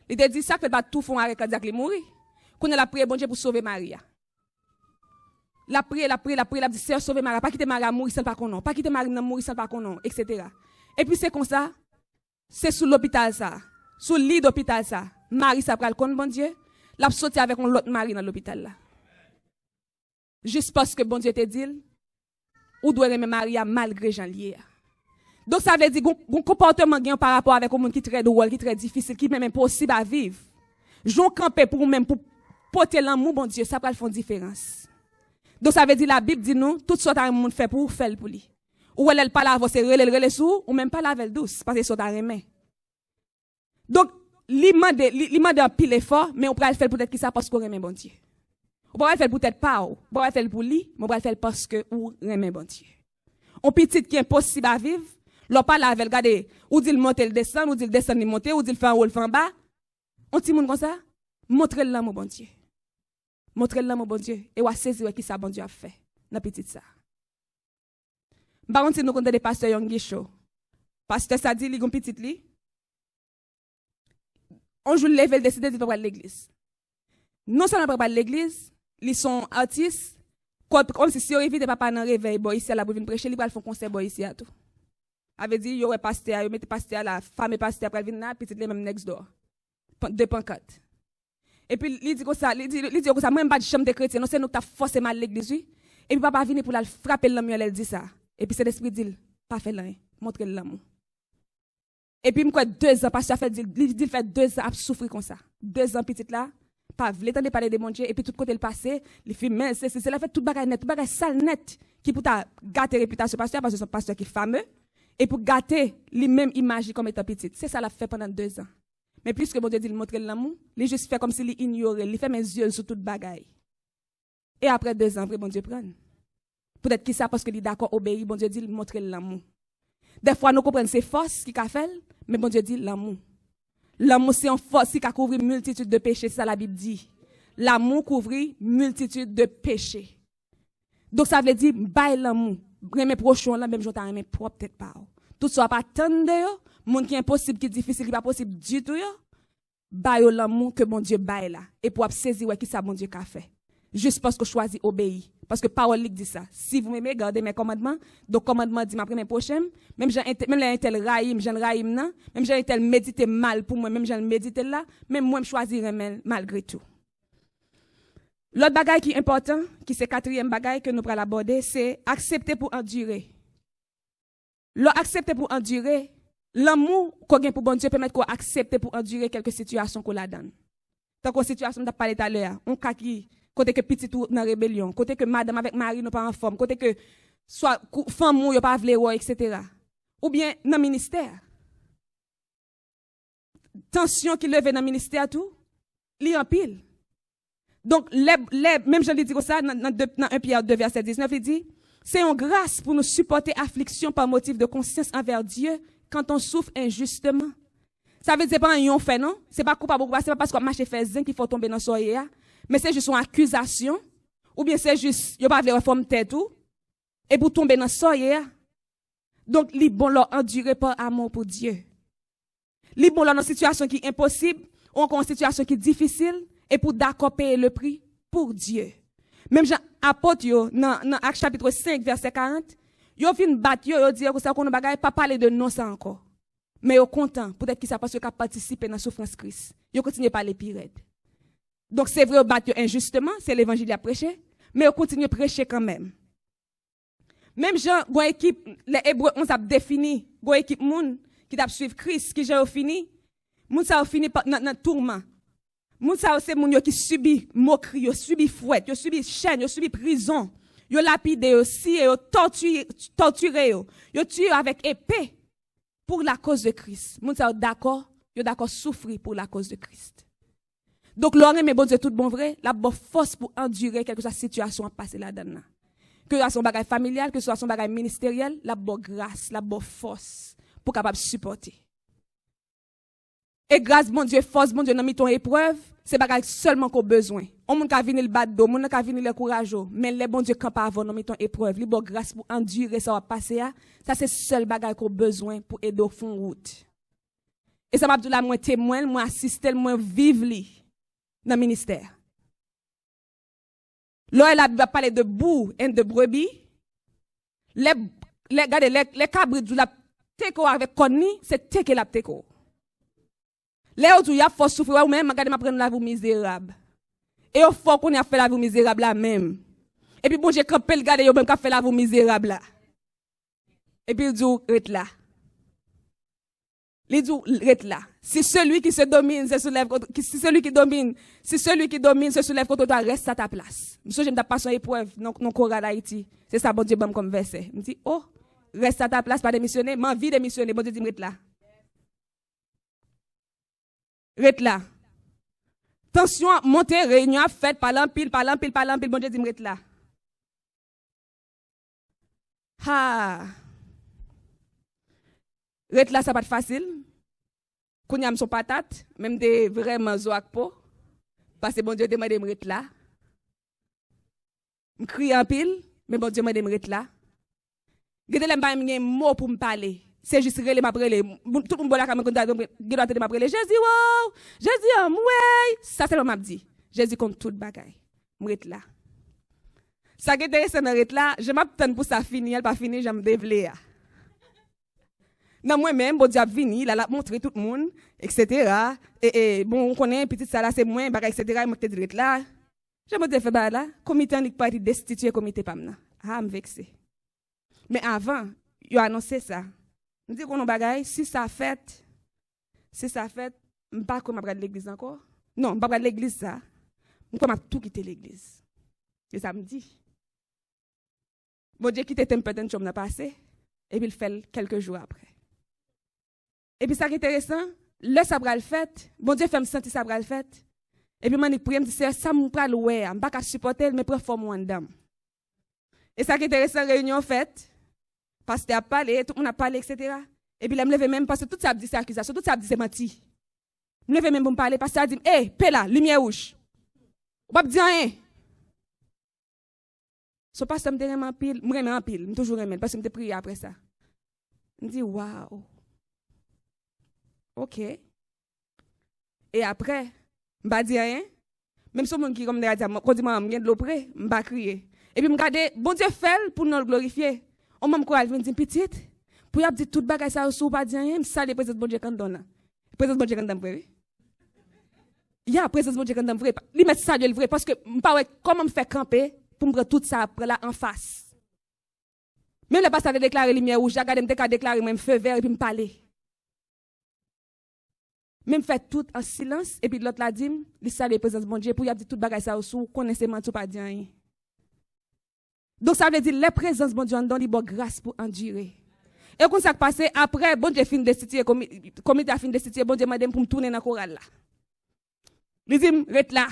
il a dit ça fait pas tout font arrêt cardiaque il mourir. Qu'on a la prière bon Dieu pour sauver Maria. La prière, la dit Seigneur sauver Maria, pas quitter Maria mourir sans pas qu'on non, pas quitter Maria mourir sans pas qu'on non, etc. Et puis c'est comme ça, c'est sous l'hôpital ça, sous le lit d'hôpital ça. Marie ça pral kon bon Dieu, l'a sorti avec un autre Marie dans l'hôpital là. Juste parce que bon Dieu te dit ou doit aimer Maria malgré Jean lié. Donc ça veut dire un comportement gain par rapport avec un monde qui très drôle, qui très difficile, qui même impossible à vivre. J'en camper pour même pour porter l'amour bon Dieu, ça pral font différence. Donc ça veut dire la Bible dit nous tout sorte à monde fait pour faire pour lui. Ou elle pas la c'est relé sous ou même pas la avec douce parce que sorte à remet. Donc li mande un pile effort mais on peut le faire peut-être qui ça parce qu'on remet bon Dieu. On peut le faire peut-être pas on peut le faire pour lui, mais on peut le faire parce que ou remet bon Dieu. On petit qui est impossible à vivre, l'on pas la avec regarder ou dit le monter le descendre ou dit le descendre le monter ou dit le faire en haut le faire en bas. On ti monde comme ça, montre l'amour bon Dieu. Montre l'amour bon Dieu et ou saisir qui ça bon Dieu a fait dans petit ça. Par contre nous connaissons des pasteurs Yongi Show. Pasteur ça dit li gon petit li. On joue lever décider de pas aller l'église. Non seulement pas l'église, ils sont artistes comme si on évite papa dans réveil boy ici là pour venir prêcher, ils va faire concert boy ici à tout. Avait dit yo pasteur, yo mettez pasteur la femme et pasteur après venir là petit les même next door. Deux pancartes. Et puis il dit comme ça, il dit comme ça même pas de chambre de chrétien, non c'est nous t'a forcé mal l'église oui. Et puis papa vient pour la frapper l'homme elle dit ça. Et puis c'est l'esprit dit pas fait rien, montre l'amour. Et puis moi 2 ans pasteur fait il fait 2 ans à souffrir comme ça. 2 ans petite là, pas voulait tendre parler de mon Dieu et puis tout côté le passé, les filles mais c'est la fait tout bagage net, tout bagage sale net qui pour ta gâter réputation pasteur parce que c'est un pasteur qui est fameux et pour gâter lui même image comme étant petite. C'est ça l'a fait pendant 2 ans. Mais plus que bon Dieu dit montrer l'amour, il juste fait comme s'il ignorait, il fait mes yeux sur toute bagaille. Et après 2 ans, après bon Dieu prend. Peut-être qu'il ça parce qu'il est d'accord obéir, bon Dieu dit montrer l'amour. Des fois nous comprenons c'est force qui a fait, mais bon Dieu dit l'amour. L'amour c'est une force qui a couvert multitude de péchés, c'est ça la Bible dit. L'amour couvre multitude de péchés. Donc ça veut dire bail l'amour. Mes prochains là même j'entends mes propre tête pas. Tout ça pas tendre yo, monde qui est impossible qui est difficile qui pas possible du tout yo. Bail l'amour que bon Dieu bail là et pour saisir ouais qui ça bon Dieu qu'a fait. Juste parce que choisi obéir parce que parole dit ça. Si vous m'aimez gardez mes commandements, donc commandement dit ma première prochaine, même les tel raïm, j'en raïm nan, même j'ai tel méditer mal pour moi, même j'en méditer là, même moi je choisirais malgré tout. L'autre bagaille qui est important, qui c'est 4e bagaille que nous prenons aborder, c'est accepter pour endurer. Accepter pour endurer, l'amour qu'on a pour bon Dieu permet qu'on accepte pour endurer quelques situations qu'on la donne. Tant que situation d'a parlé tout à l'heure, on kaki côté que petit tout dans rébellion, côté que madame avec mari nous pas en forme, côté que soit femme ou yo pas vle roi etc. Ou bien dans ministère. Tension qui lève dans ministère tout, li en pile. Donc même je l'ai dit comme ça dans 1 Pierre 2 verset 19 il dit c'est une grâce pour nous supporter affliction par motif de conscience envers Dieu quand on souffre injustement. Ça veut dire pas un fait non, c'est pas coupable, c'est pas parce qu'on marche fait zin qu'il faut tomber dans soyer, mais c'est juste une accusation ou bien c'est juste yo pas vle reforme tête tout et pour tomber dans soye. Donc, li bon leur endurer par amour pour Dieu. Li bon leur dans une situation qui est impossible, ou encore une situation qui est difficile, et pour d'accord payer le prix pour Dieu. Même Jean apôtre yo dans Actes chapitre 5 verset 40, yo fin battre yo dire que ça qu'on bagay pas parler de non ça encore. Mais yo content peut-être qu'il ça parce que a participé dans souffrance Christ. Yo continue parler pire. Donc c'est vrai yo battre injustement, c'est l'évangile à prêcher, mais yo continue prêcher quand même. Même Jean gon équipe les Hébreux on s'a défini, gon équipe moun qui t'a suivre Christ qui j'ai fini, moun ça fini dans tourment. Moun sa c'est moun yo qui subit moquerie, yo subit fouette, yo subit chaîne, yo subit prison, yo lapidé aussi et yo torturé yo tué avec épée pour la cause de Christ. Moun sa d'accord souffrir pour la cause de Christ. Donc l'homme mais bon Dieu tout bon vrai, la bonne force pour endurer quelque chose situation à passer là-dedans. Que ce soit son bagage familial, que ce soit son bagage ministériel, la bonne grâce, la bonne force pour capable supporter. Et grâce, bon Dieu, force, bon Dieu, dans ton épreuve, c'est pas seulement qu'on a besoin. On peut venir le bad, on peut venir le courageux, mais les bon Dieu, quand pas avant, dans ton épreuve, libre grâce pour endurer ça va passer, ça c'est seul bagage qu'on a besoin pour aider au fond route. Et ça m'a dit là, moi témoin, moi assister, moi vivre dans le ministère. Là, elle a parlé de boue et de brebis. Les cabres du la teko avec Connie, c'est teke la teko. Les autres, il y a force souffrir, ou même, regardez, prendre la vie misérable. Et au fond, qu'on a fait la vie misérable là même. Et puis, bon, j'ai campé le gars, et même fait la vie misérable là. Et puis, il dit, reste là. Il dit, reste là. Si celui qui se domine, se soulève contre, si celui qui domine se soulève contre toi, reste à ta place. Monsieur, j'aime ta passion épreuve, non, Cora d'Haïti. C'est ça, bon Dieu, bon, comme verset. Il me dit, oh, reste à ta place, pas démissionner, m'envie démissionner, bon Dieu, dit, reste là. Reste là. Tension montée, réunion faite, parlant pile, bon Dieu dit reste là. Reste là, ça pas facile. Quand y a son patate, même des vraiment zoak po. Parce que bon Dieu demande de reste là. Je crie en pile, mais bon Dieu m'a dit reste là. Gade l'aime pas un mot pour me parler. C'est juste relé m'a prélé tout le monde là quand me m'a prélé Jésus wow Jésus ouais ça c'est le m'a dit Jésus compte toute bagaille m'rete là ça qui intéressant m'rete là je m'attends pour ça finir elle pas fini j'aime dévelé non moi même bon Dieu a vini là l'a montrer tout le monde etc. et bon on connaît petit ça là c'est moins bagaille etc. il m'a dit rete là je me dis fait ba là comité n'est pas destitué comité pas maintenant me vexé mais avant il a annoncé ça. Je dis qu'on a bagaille, si ça fait, je ne sais pas comment je vais l'église encore. Non, je ne vais pas l'église ça. Je vais tout quitter l'église. Et ça me dit. Bon Dieu quitte Templeton, je m'en passé. Et puis il fait quelques jours après. Et puis ça qui est intéressant, le sabra le fait, bon Dieu fait me sentir sabra le fait. Et puis je me dis, ça me prend le ouais, je ne peux pas supporter, mais pour faire moi dedans. Et ça qui est intéressant, réunion faite. Pasteur a parlé, tout le monde a parlé, etc. Et puis, je me lève même parce que tout ça dit c'est accusation, tout ça dit c'est menti. Je me lève même pour me parler, pasteur a dit, hé, paix là, lumière rouge. On va pas dire rien. Ce pasteur me dit, je me en pile, je toujours remède, parce que je me prié après ça. Je me dis, waouh. Ok. Et après, je ne vais pas dire rien. Même si mon qui comme dit, quand dit, je viens de l'opérer, je ne vais pas crier. Et puis, je me regarde, bon Dieu fait pour nous glorifier. On m'a encouragé à dire petite pour y a dit toute bagaille ça sous pas dire rien ça les présence bon Dieu quand donne présence bon Dieu quand donne vrai il y a présence bon Dieu quand donne vrai lui mettre ça Dieu le vrai parce que pas comment me faire camper pour me prendre tout ça après là en face même le pasteur a déclaré lumière rouge j'ai regardé me déclarer même feu vert et puis me parler même fait tout en silence et puis l'autre l'a dit lui ça les présence bon Dieu pour y a dit toute bagaille ça sous connaissez tout pas dire rien. Donc ça veut dire les présences bon Dieu dans les bonnes grâce pour endurer. Et quand ça passe après bon Dieu fin destituer comité a fin destituer bon Dieu m'a dit pour me tourner dans chorale là. Il dit reste là.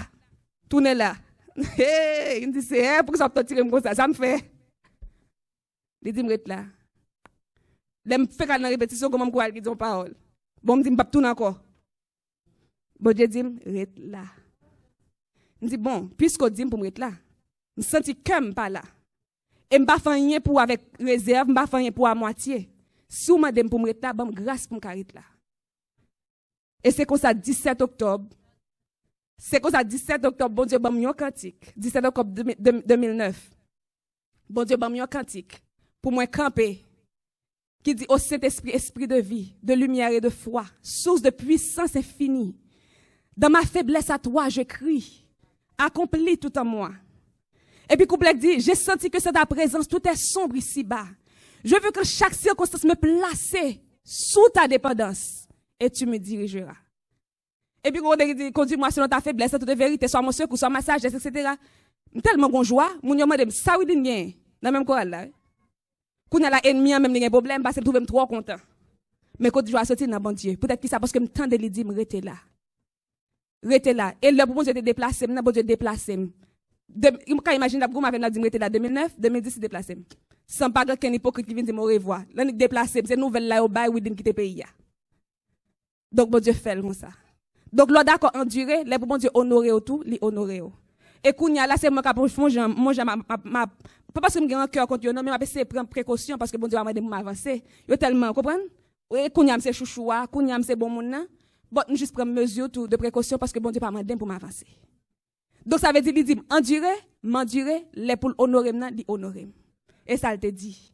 Tourner là. Il dit c'est pour ça tirer comme ça me fait. Il dit reste là. L'aime fait la répétition comme quoi il dit en parole. Bon me dit pas tourner encore. Bon Dieu dit reste là. Il dit bon puisqu'on dit pour me reste là. Me senti comme pas là. Et m'pa faire rien pour avec réserve, m'pa faire rien pour à moitié. Si vous m'aidez pour me rester là, bon grâce pour me carrer là. Et c'est comme ça 17 octobre. C'est comme ça 17 octobre, bon Dieu, bon cantique. 17 octobre 2009. Bon Dieu, bon cantique. Pour moi camper. Qui dit au Saint-Esprit, esprit de vie, de lumière et de foi, source de puissance infinie. Dans ma faiblesse à toi, je crie. Accomplis tout en moi. Et puis couplet dit, j'ai senti que c'est ta présence, tout est sombre ici-bas. Je veux que chaque circonstance me place sous ta dépendance et tu me dirigeras. Et puis conduis-moi selon ta faiblesse, toute vérité, soit mon secours, soit ma sagesse, etc. Tellement bon joie, mon yon m'a ça oui bien dans même chorale là. Quand y a l'ennemi même des problème parce que je trouve trop content. Mais quand je sortir dans bon Dieu, peut-être que ça parce que me tande lui dire rester là. Rester là et le bon Dieu te déplacer, bon Dieu déplacer. Quand imagine la gomme avait dit rester là 2009, 2010 déplacer. Sans pas quelqu'un hypocrite qui vient dire au revoir. Là déplacer, c'est nouvelle là au bail ou qui te pays. Donc bon Dieu fait comme ça. Donc l'on d'accord endurer, les bon Dieu honorer tout, li honorer. Et kounya là c'est moi qui mon ma pas parce que me un cœur contre non mais m'a essayer prendre précaution parce que bon Dieu m'a demandé m'avancer. Yo tellement comprendre? Et kounya c'est chouchoua, kounya c'est bon moun nan. Bon juste prendre mesure tout de précaution parce que bon Dieu pas mandé pour m'avancer. Donc ça veut dire il dit endurer, m'endurer, les pour honorer nan, li honorer. Et ça il te dit.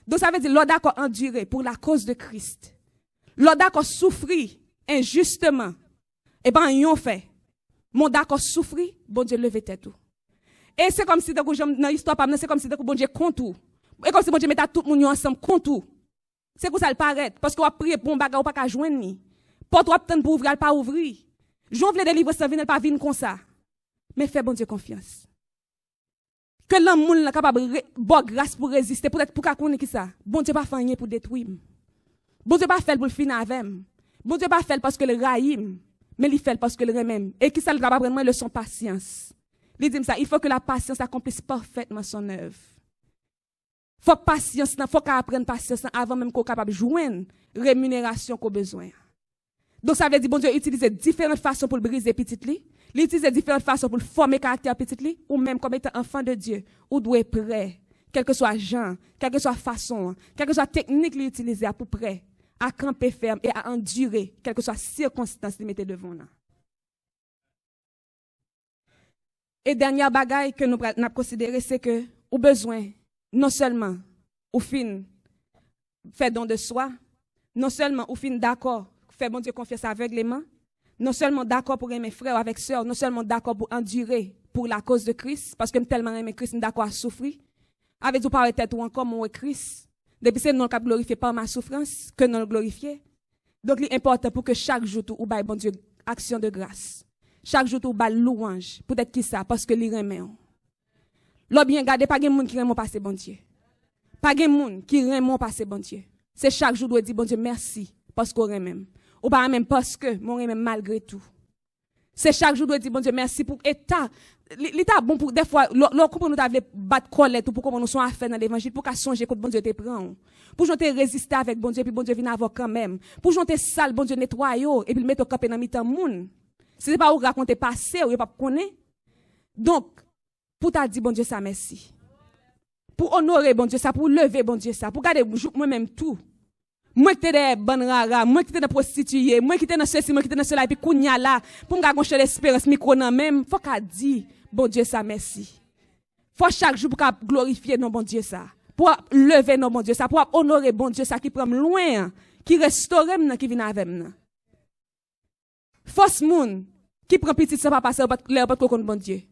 Donc ça veut dire l'on d'accord endurer pour la cause de Christ. L'on d'accord souffrir injustement. Et ben yon fait. Mon d'accord souffrir, bon Dieu lever tête tout. Et c'est comme si dans l'histoire pas c'est comme si bon Dieu compte tout. Et comme si bon Dieu mettait tout le monde ensemble compte tout. C'est comme ça le paraît parce qu'on a prié pour un bagage ou pas qu'à joindre ni. Pas trop temps pour ouvrir, elle pas ouvrir. J'en voulais délivrer ça vient pas venir comme ça. Mais fais bon Dieu confiance. Que l'homme est capable de bonne grâce pour résister, peut-être pour qu'on connaisse qui ça. Bon Dieu pas fait rien pour détruire. Bon Dieu pas fait pour le finir avec. Bon Dieu pas fait parce que le raïm. Mais il fait parce que le même. Et qui ça le va prendre moi leçon patience. Il dit ça, il faut que la patience accomplisse parfaitement son œuvre. Faut patience, faut qu'on apprenne patience avant même qu'on capable de joindre rémunération qu'on besoin. Donc ça veut dire bon Dieu utiliser différentes façons pour le briser petit li, il utilise différentes façons pour former caractère petit li ou même comme étant enfant de Dieu, ou doit être prêt, quel que soit genre, quelle que soit façon, quelle que soit technique qu'il utilise à peu près. À camper ferme et à endurer, quelle que soit la circonstance qui mettait devant nous. Et dernière bagaille que nous avons considéré, c'est que, au besoin, non seulement, au fin, faire don de soi, non seulement, au fin, d'accord, faire bon Dieu confiance aveuglément, non seulement d'accord pour aimer frères avec sœurs, non seulement d'accord pour endurer pour la cause de Christ, parce que tellement aimer Christ, d'accord à souffrir, avec vous parler tête ou encore, mon Christ. Depuis c'est non cap glorifié par ma souffrance que non glorifié. Donc il est important pour que chaque jour ou bail bon Dieu action de grâce. Chaque jour ou bail louange. Peut-être qui ça parce que il remet. L'on bien garder pas gen moun qui remet passer bon Dieu. Pas gen moun qui remet passer bon Dieu. C'est chaque jour doit dire bon Dieu merci parce qu'on remet. Ou pas même parce que mon remet malgré tout. C'est chaque jour doit dire bon Dieu merci pour état. L'état bon pour des fois l'on comprend nous t'avait battre colère pour comment nous sommes à faire dans l'évangile pour qu'à songer que bon Dieu te prend. Pour jonter résister avec bon Dieu puis bon Dieu vient avoir quand même. Pour jonter sale bon Dieu nettoyer et puis mettre au camper dans mi-temps moun. Si c'est pas ou raconter passé ou pas connaître. Donc pour t'a dit bon Dieu ça merci. Pour honorer bon Dieu ça, pour lever bon Dieu ça, pour garder moi-même tout. Moi qui étais dans bonne rara, moi qui étais dans prostituée, moi qui étais dans ceci, moi qui étais dans cela, et puis kounya là, pour me gagner l'espérance, micro nan même, faut qu'à dire, bon Dieu ça, merci. Faut chaque jour pour qu'à glorifier non bon Dieu ça, pour lever non bon Dieu ça, pour honorer bon Dieu ça, qui prend loin, qui restaure m'nan, qui vient avec m'nan. Fausse moun, qui prend petit ça pas passer, l'air pas contre bon Dieu.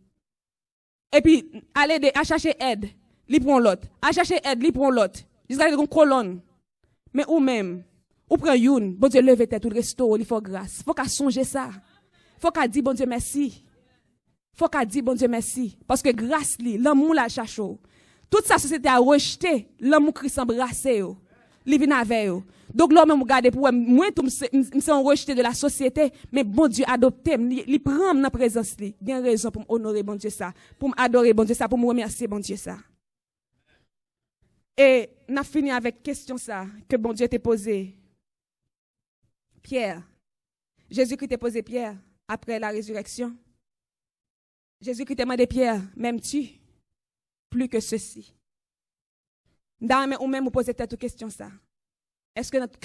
Et puis, aller à chercher aide, li prend l'autre. À chercher aide, li prend l'autre. Jusqu'à une colonne. Mais ou même, ou prend youn, bon Dieu leve tête, tout restaure, il faut grâce. Faut qu'à songer ça. Faut qu'à dire bon Dieu merci. Faut qu'à dire bon Dieu merci. Parce que grâce li, l'amour la cherche. Toute sa société a rejeté l'amour Christ embrassé yo. Li vient avec yo. Donc l'homme me garder pour moi tout me rejeté de la société, mais bon Dieu adopté, li prend dans présence li. Bien raison pour honorer bon Dieu ça, pour m'adorer bon Dieu ça, pour me remercier bon Dieu ça. Et on a fini avec question ça que bon Dieu t'a posé. Pierre. Jésus-Christ t'a posé Pierre après la résurrection. Jésus-Christ t'a demandé Pierre, m'aimes-tu plus que ceci? Ou même vous posez tête aux questions ça. Est-ce que notre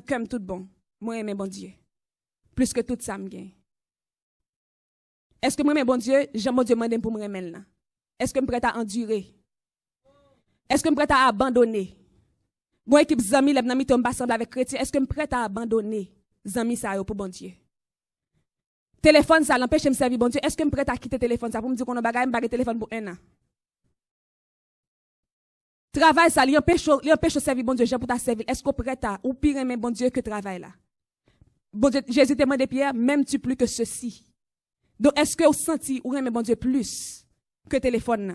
cœur tout bon? Moi aime bon Dieu. Plus que tout ça me gagne. Est-ce que moi aime bon Dieu, j'aime bon Dieu demander pour me remettre là? Est-ce que je suis prêt à endurer? Est-ce que je suis prêt à abandonner? Bon équipe zami les nami tombe ensemble avec chrétien, est-ce que je suis prêt à abandonner zami ça pour bon Dieu? Téléphone ça l'empêche de me servir bon Dieu. Est-ce que je suis prêt à quitter téléphone ça pour me dire qu'on a bagaille me téléphone pour 1 an? Travail ça, il empêche de servir bon Dieu, j'ai pour ta servir. Est-ce qu'on prête à ou pire aimer bon Dieu que travail là? Bon Dieu, Jésus te demande Pierre, m'aimes-tu plus que ceci? Donc est-ce que vous senti ou aimer bon Dieu plus que téléphone là?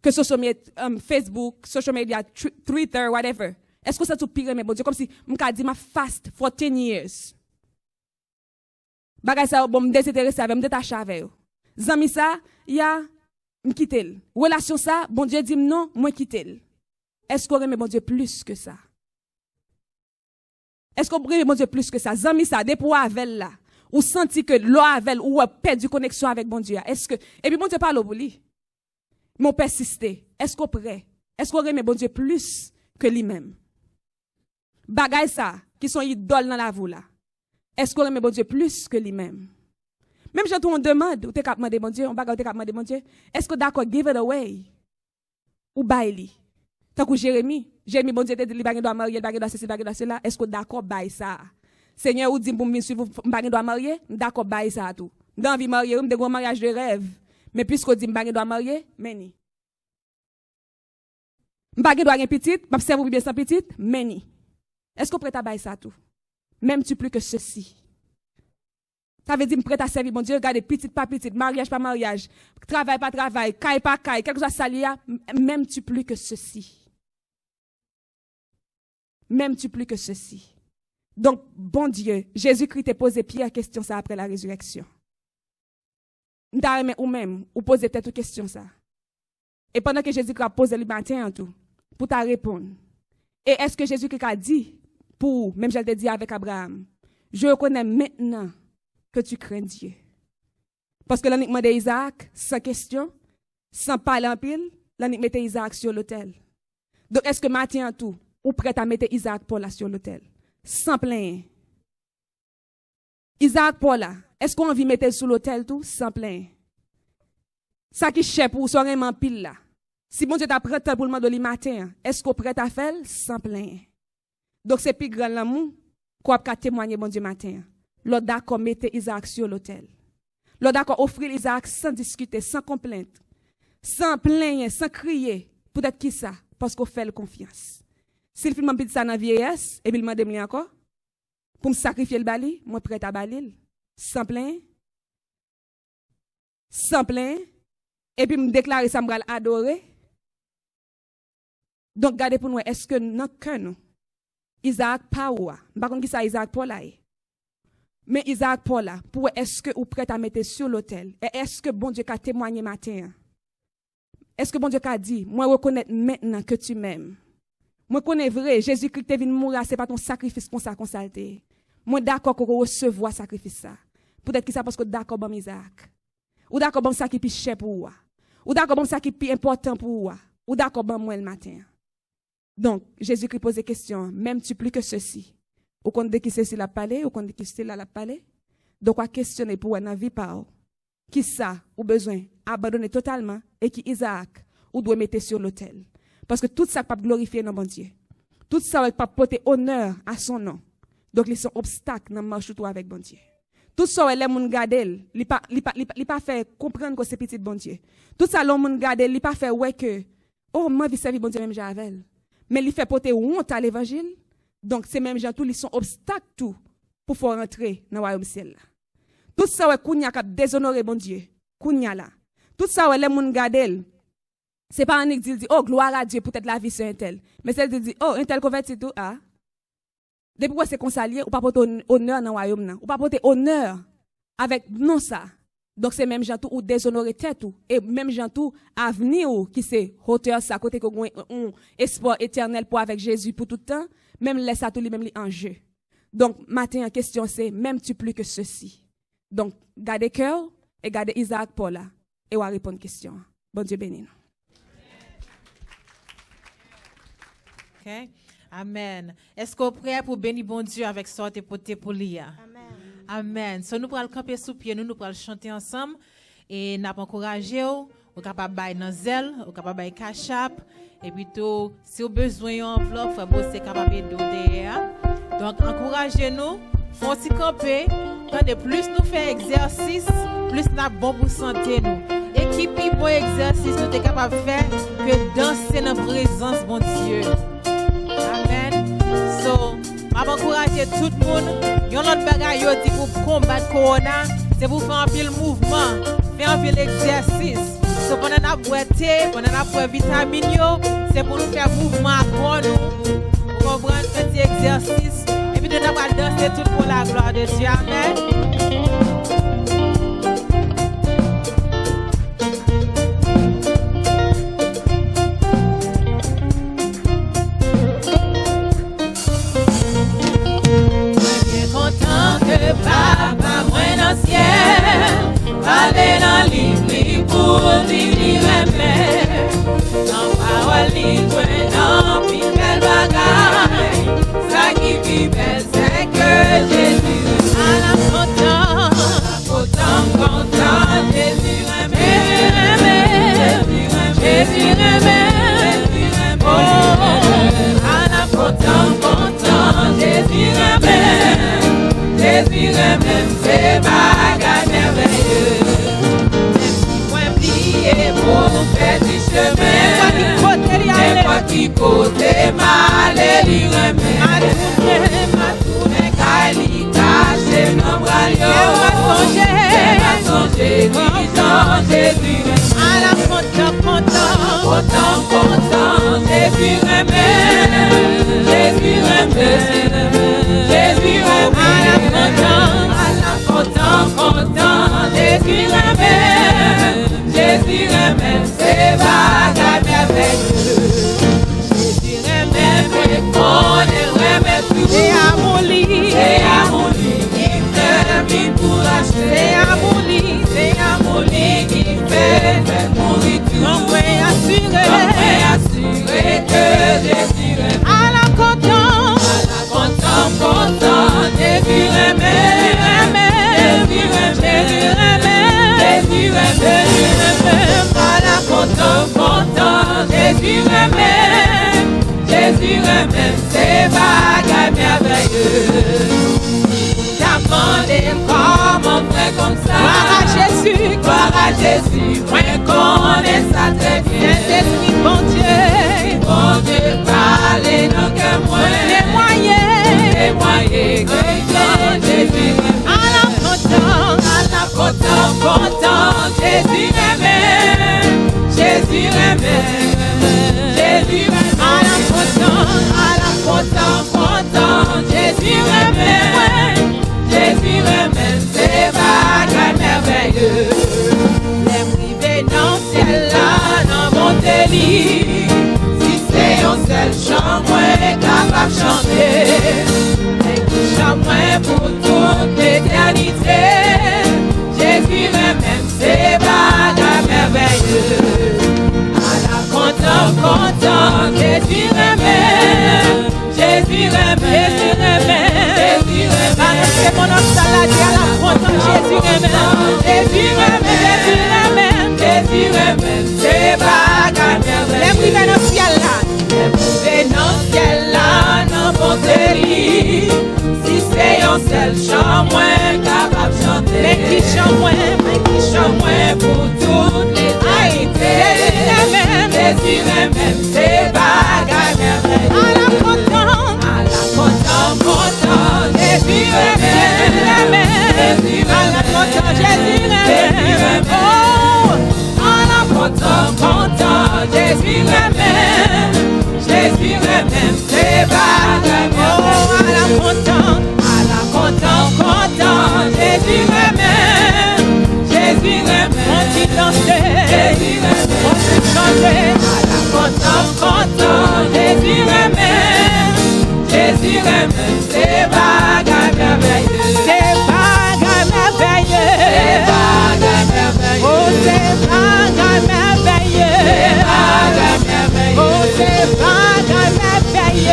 Que social media, Facebook, social media, Twitter, whatever. Est-ce que ça tout pire aimer bon Dieu comme si m'ka dit ma fast for 10 years. Bagay ça bon me désintéresser avec me détacher avec. Zami ça, ya m'quitter. Relation ça, bon Dieu dit non, moi quitter. Est-ce qu'on aime bon Dieu plus que ça? Est-ce qu'on aime bon Dieu plus que ça? Zami ça, depuis avec là, ou senti que l'eau avec ou perdu connexion avec bon Dieu. Est-ce que et puis bon Dieu parle pour lui. Mon persister. Est-ce qu'on prêt? Est-ce qu'on aime bon Dieu plus que lui-même? Bagay ça, qui sont idoles dans la vie là. Est-ce qu'on aime bon Dieu plus que lui-même? Même quand on demande, ou t'es capable de demander bon Dieu, on bagarre t'es capable de demander bon Dieu, est-ce que d'accord give it away? Ou baili? Tant que Jérémie bon Dieu te dit, il bagay doit marier, il bagay doit ceci, il bagay doit cela, est-ce que d'accord bail ça? Seigneur ou dit pour me suivre, bagay doit marier, d'accord bail ça tout. Dans vie marier, me de gros mariage de rêve. Mais puisque dit bagay doit marier, meni. Bagay doit un petit, m'observe bien sans petit, meni. Est-ce qu'on prête à bail ça tout? Même tu plus que ceci. Ça veut dire, prêt à servir, mon Dieu, regardez, petite pas petite, mariage pas mariage, travail pas travail, caille pas caille, quelque chose ça lié, même tu plus que ceci. Même tu plus que ceci. Donc, bon Dieu, Jésus-Christ t'a posé Pierre question ça après la résurrection. Ou même, ou poser tête aux questions ça. Et pendant que Jésus-Christ a posé le matin en tout, pour t'a répondre. Et est-ce que Jésus-Christ a dit, pour, même je l'ai dit avec Abraham, je reconnais maintenant que tu crains Dieu. Parce que l'année demandé Isaac, sans question, sans parler en pile, l'année mettait Isaac sur l'autel. Donc est-ce que matin en tout, ou prêt à mettre Isaac Paul sur l'autel? Sans plein. Isaac Paul là, est-ce qu'on a envie de mettre sur l'autel tout? Sans plein. Ça qui cher pour soirée en pile là. Si bon Dieu t'a prêt pour le demander le matin, est-ce qu'on prêt à faire? Sans plein. Donc c'est plus grand l'amour qu'on a témoigner bon Dieu matin. L'autre d'accord mettre Isaac sur l'autel. L'autre d'accord offrir Isaac sans discuter, sans complainte, sans plaindre, sans crier. Peut-être qui ça? Parce qu'on fait confiance. S'il fait m'a dit ça dans la vieillesse, et puis il m'a demandé encore, pour me sacrifier le bali, moi prêt à balir, sans plaindre, et puis me déclarer ça, me adorer. Donc, regardez pour nous, est-ce que notre cœur, nous, Isaac Paoua, par contre, qui ça Isaac Paula? Mais Isaac Paula, pour est-ce que vous prêt à mettre sur l'autel? Et est-ce que bon Dieu a témoigné matin? Est-ce que bon Dieu a dit, moi reconnaître maintenant que tu m'aimes? Moi connais vrai, Jésus-Christ est venu mourir, c'est pas ton sacrifice qu'on ça consulté. Moi d'accord qu'on recevoir sacrifice ça. Peut-être que ça parce que d'accord bon Isaac. Ou d'accord bon ça qui plus cher pour moi. Ou d'accord bon ça qui plus important pour moi. Ou d'accord bon moi le matin. Donc Jésus-Christ pose des questions, même tu plus que ceci. Ou qu'on dit qui ceci la parler, ou qu'on dit qui c'est là la parler. Donc on questionner pour une vie par qui ça ou besoin abandonner totalement et qui Isaac ou doit mettre sur l'autel. Parce que tout ça pas glorifier dans bon Dieu. Tout ça va pas porter honneur à son nom. Donc ils sont obstacles dans marche tout avec bon Dieu. Tout ça les moun garder, li pas fait comprendre que c'est petit bon Dieu. Tout ça l'on moun garder, li pas fait ouais que oh moi vie servir bon Dieu même j'avais. Mais il fait porter honte à l'évangile. Donc c'est même gens tout ils sont obstacles tout pour faire rentrer dans le royaume ciel. Tout ça ouais kounya k'ap déshonorer bon Dieu. Kounya là. Tout ça ouais les moun garder. C'est pas un qui dit oh gloire à Dieu peut-être la vie c'est un tel. Mais c'est dit oh un tel converti tout ah. Depuis que c'est consalier ou pas porter honneur dans le royaume nan. Ou pas porter honneur avec non ça. Donc c'est même gens tout ou déshonorer tête tout et même gens tout avenir qui c'est hauteur ça côté que un espoir éternel pour avec Jésus pour tout le temps, même laisse ça tout lui même li en jeu. Donc matin en question c'est même tu plus que ceci. Donc gardez cœur et gardez Isaac Paul là et on va répondre question. Bon Dieu béni nous. OK? Amen. Est-ce qu'on est prêt pour bénir bon Dieu avec sorte et pour lire? Amen. Amen. So nous pourrons camper sous pied, nous pourrons chanter ensemble et nous encourager vous capable bailler dans zèle, vous capable bailler cachap et puis tout si vous besoin d'une enveloppe, frère Bossé capable de derrière. Donc encouragez-nous, faut aussi camper, quand de plus nous faire exercice, plus nous bon pour santé nous. Et qui plus bon exercice nous sommes capable de faire que danser dans la présence bon Dieu. Amen. So, je vais encourager tout le monde. Il y a un autre bagage dit pour combattre corona, c'est pour faire un peu le mouvement, faire un peu l'exercice. So, pendant la boîte, pendant la boîte vitamine, c'est pour nous faire mouvement à corps nous, pour comprendre un petit exercice. Et puis, nous allons danser tout pour la gloire de Dieu. Amen. Papa, moi dans le ciel, parler dans le livre pour dire mère. Dans parole, livre, dans pile belle bagaille. Ça qui vit belle, c'est que Jésus à la content, Jésus Jésus oh, à la content, Jésus Jésus même c'est bagage merveilleux. Même si plié pour faire du chemin, n'importe qui côté mal et lui remet. Ma tournée Kali caché nos bras m'a songé, disant Jésus à la content, Jésus remet, Jésus remet, Jésus remet. Content, Jésus remet, c'est bagage merveilleux. Jésus remet, on remet tout. C'est à mon lit, qui fait pour acheter. C'est à mon lit, qui fait mourir tout. On peut assurer que Jésus remet. À la content, Jésus remet. Jésus remet, c'est bagage merveilleux. J'amène comment faire comme ça. Gloire à Jésus, moi connais ça très bien. Saint-Esprit, bon Dieu, parlez dans que moi. Témoignez que Jésus à la content, Jésus remet, Jésus remet. Jésus à la content, Jésus remet, c'est bagage merveilleux. Les privés dans le ciel là, dans mon délit, si c'est un seul chant, moi capable de chanter, et chant pour toute l'éternité. Jésus remet, c'est bagage merveilleux. Content, Jésus remet, Jésus remet, c'est mon nom salade à la content, Jésus remet, c'est bagage merveilleux. Les privés dans le ciel là, dans mon délit, si c'est un seul chant, moi capable de chanter, mais qui chante moins pour toutes les haïtés. Jésus remet, c'est bagage merveilleux. À la content, Jésus remet, à la content, Jésus remet. Oh, à la content, Jésus remet, c'est bagage merveilleux. Oh, à la content, Jésus remet, on dit danser, Jésus remet, on dit chanter. À la content, Jésus remet, c'est bagage merveilleux. C'est bagage merveilleux. Oh, c'est bagage merveilleux. Oh, c'est bagage merveilleux.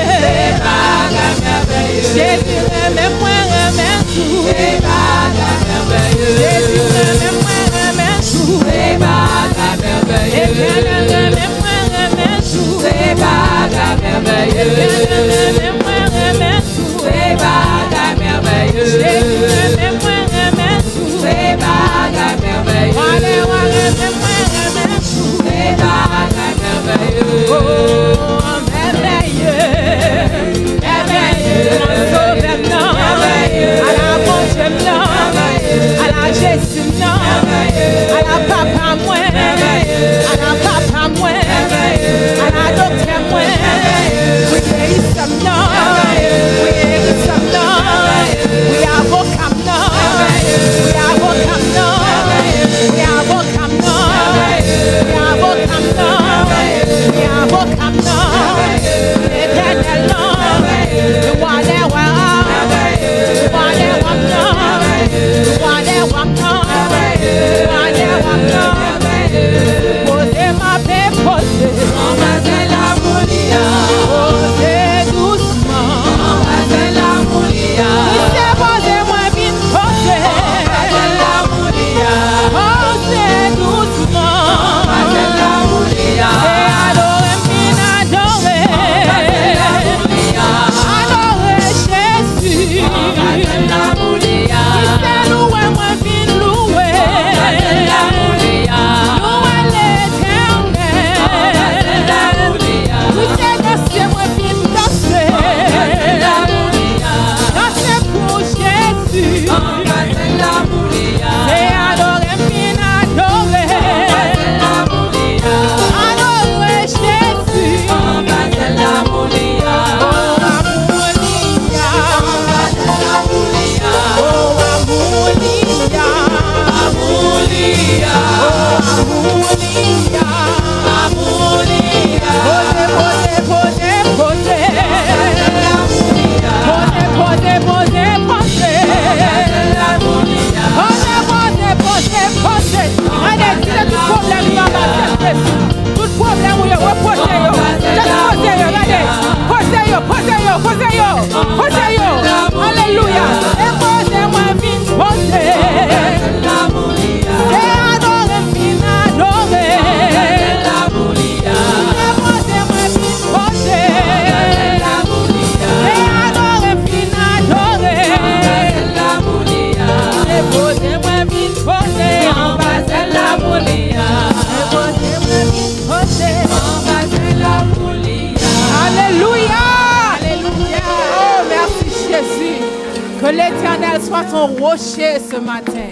Que l'Éternel soit ton rocher ce matin.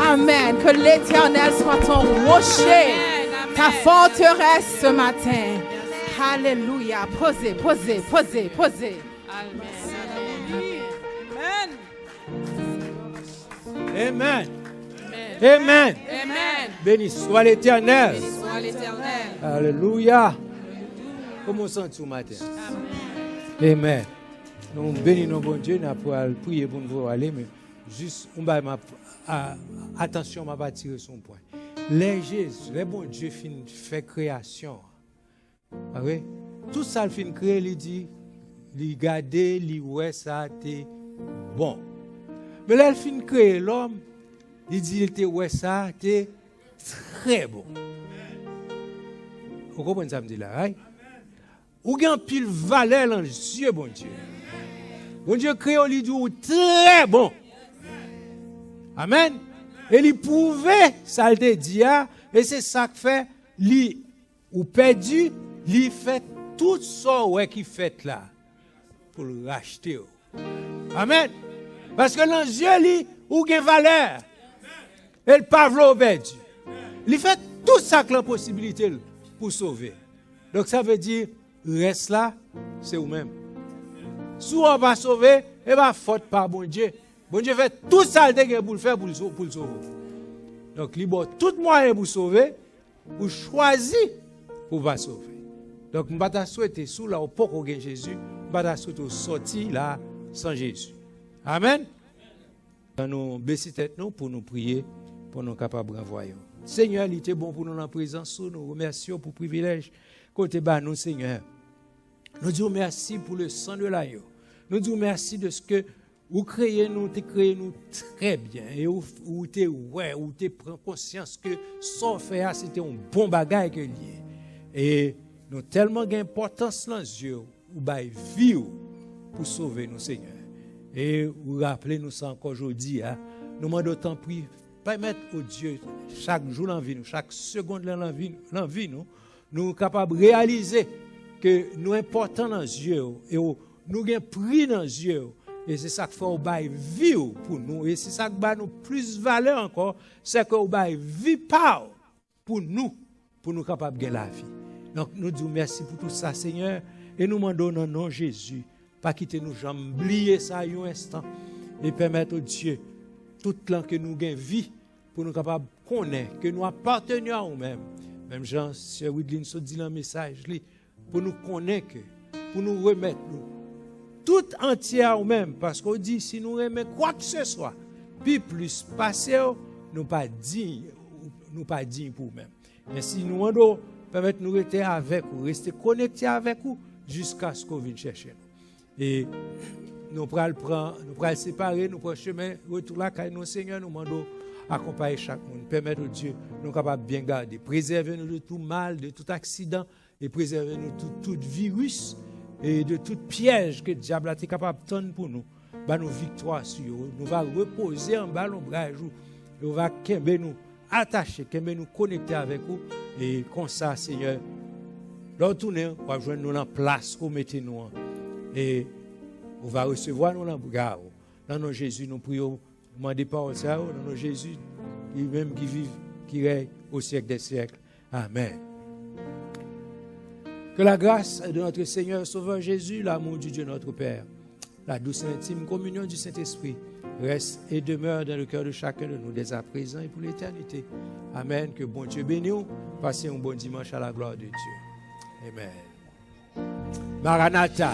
Amen. Que l'Éternel soit ton rocher, ta forteresse ce matin. Alléluia. Posez. Amen. Amen. Béni soit l'Éternel. Alléluia. Comment sens-tu matin? Amen. Nous bénissons bon Dieu, nous allons prier pour nous aller, mais juste, attention, on va tirer son point. Les Jésus, les bon Dieu fait création. Ah oui? Tout ça, il fait créer, il dit, il garde, il ouais, ça, c'est bon. Mais là, il fait créer l'homme, il dit, il était ouais, ça, c'est très bon. Vous comprenez ça, me dit là, right? Ou bien pile valeur dans les yeux, bon Dieu. Bon Dieu crée au lit très bon. Amen. Et il prouvait ça le dit, et c'est ça que fait, lui, ou perdu, lui fait tout ça qui fait là, pour le racheter. Amen. Parce que dans les yeux, lui, ou gain valeur. Et le pavlo perdu. Il fait tout ça que la possibilité pour sauver. Donc ça veut dire, reste là, c'est vous-même. Si on va sauver, et va faute par bon Dieu. Bon Dieu fait tout ça pour le faire pour le sauver. Donc, il a tout moyen pour sauver, pour choisir pour va sauver. Donc, nous ne souhaiter sous là, au port de Jésus, nous ne souhaiter sortir là sans Jésus. Amen. Nous baissons tête nous pour nous prier, pour nous capables de renvoyer. Seigneur, il était bon pour nous en présence, nous remercions pour le privilège côté bas nous, Seigneur. Nous disons merci pour le sang de l'agneau. Nous disons merci de ce que vous créez nous très bien. Et vous prenez conscience que ça fait, c'était un bon bagage que lié. Et nous tellement d'importance dans les yeux, vous avez vie pour sauver nous, Seigneur. Et vous rappelez nous ça encore aujourd'hui. Nous demandons autant prier. Permettre au Dieu, chaque jour dans la vie, chaque seconde dans la vie, nous sommes capables de réaliser que nous sommes importants dans les yeux et nous avons pris dans les yeux. Et c'est ça qui fait que nous vie pour nous. Et c'est ça qui nous plus valeur encore, c'est que nous avons vie pour nous capables de gagner la vie. Donc nous disons merci pour tout ça, Seigneur. Et nous demandons dans le nom de Jésus, pas quitter nos jambes, oublier ça un instant. Et permettre au Dieu, tout le temps que nous gagnons vie, pour nous capables de connaître, que nous appartenions à nous-mêmes. Même Jean, Sœur Widlin se dit dans le message, pour nous connaître, pour nous remettre tout entier à nous-mêmes. Parce qu'on dit, si nous remettons quoi que ce soit, puis plus passer, nous pas dignes pour nous-mêmes. Mais si nous demandons, permettre nous rester avec vous, rester connectés avec vous, jusqu'à ce qu'on vienne chercher nous. Et nous prenons le séparer, nous prenons le chemin, retour là, car nous, Seigneur, nous demandons accompagner chaque monde, permettre au Dieu, nous capables de bien garder, préserver nous de tout mal, de tout accident, et préserver nous de tout virus, et de tout piège que le diable est capable de tendre pour nous. Bah, nous victoire sur nous, nous va reposer en bas nos bras, nous va nous attacher, nous connecter avec vous, et comme ça, Seigneur, l'autre on va joindre nous dans la place où mettez nous, et on va recevoir nous dans le regard. Dans nos Jésus, nous prions, nous demandons pas au ça, dans nos Jésus, lui-même qui vit, qui règne au siècle des siècles. Amen. Que la grâce de notre Seigneur Sauveur Jésus, l'amour du Dieu notre Père, la douce et intime communion du Saint-Esprit reste et demeure dans le cœur de chacun de nous, dès à présent et pour l'éternité. Amen. Que bon Dieu bénisse. Passez un bon dimanche à la gloire de Dieu. Amen. Maranatha.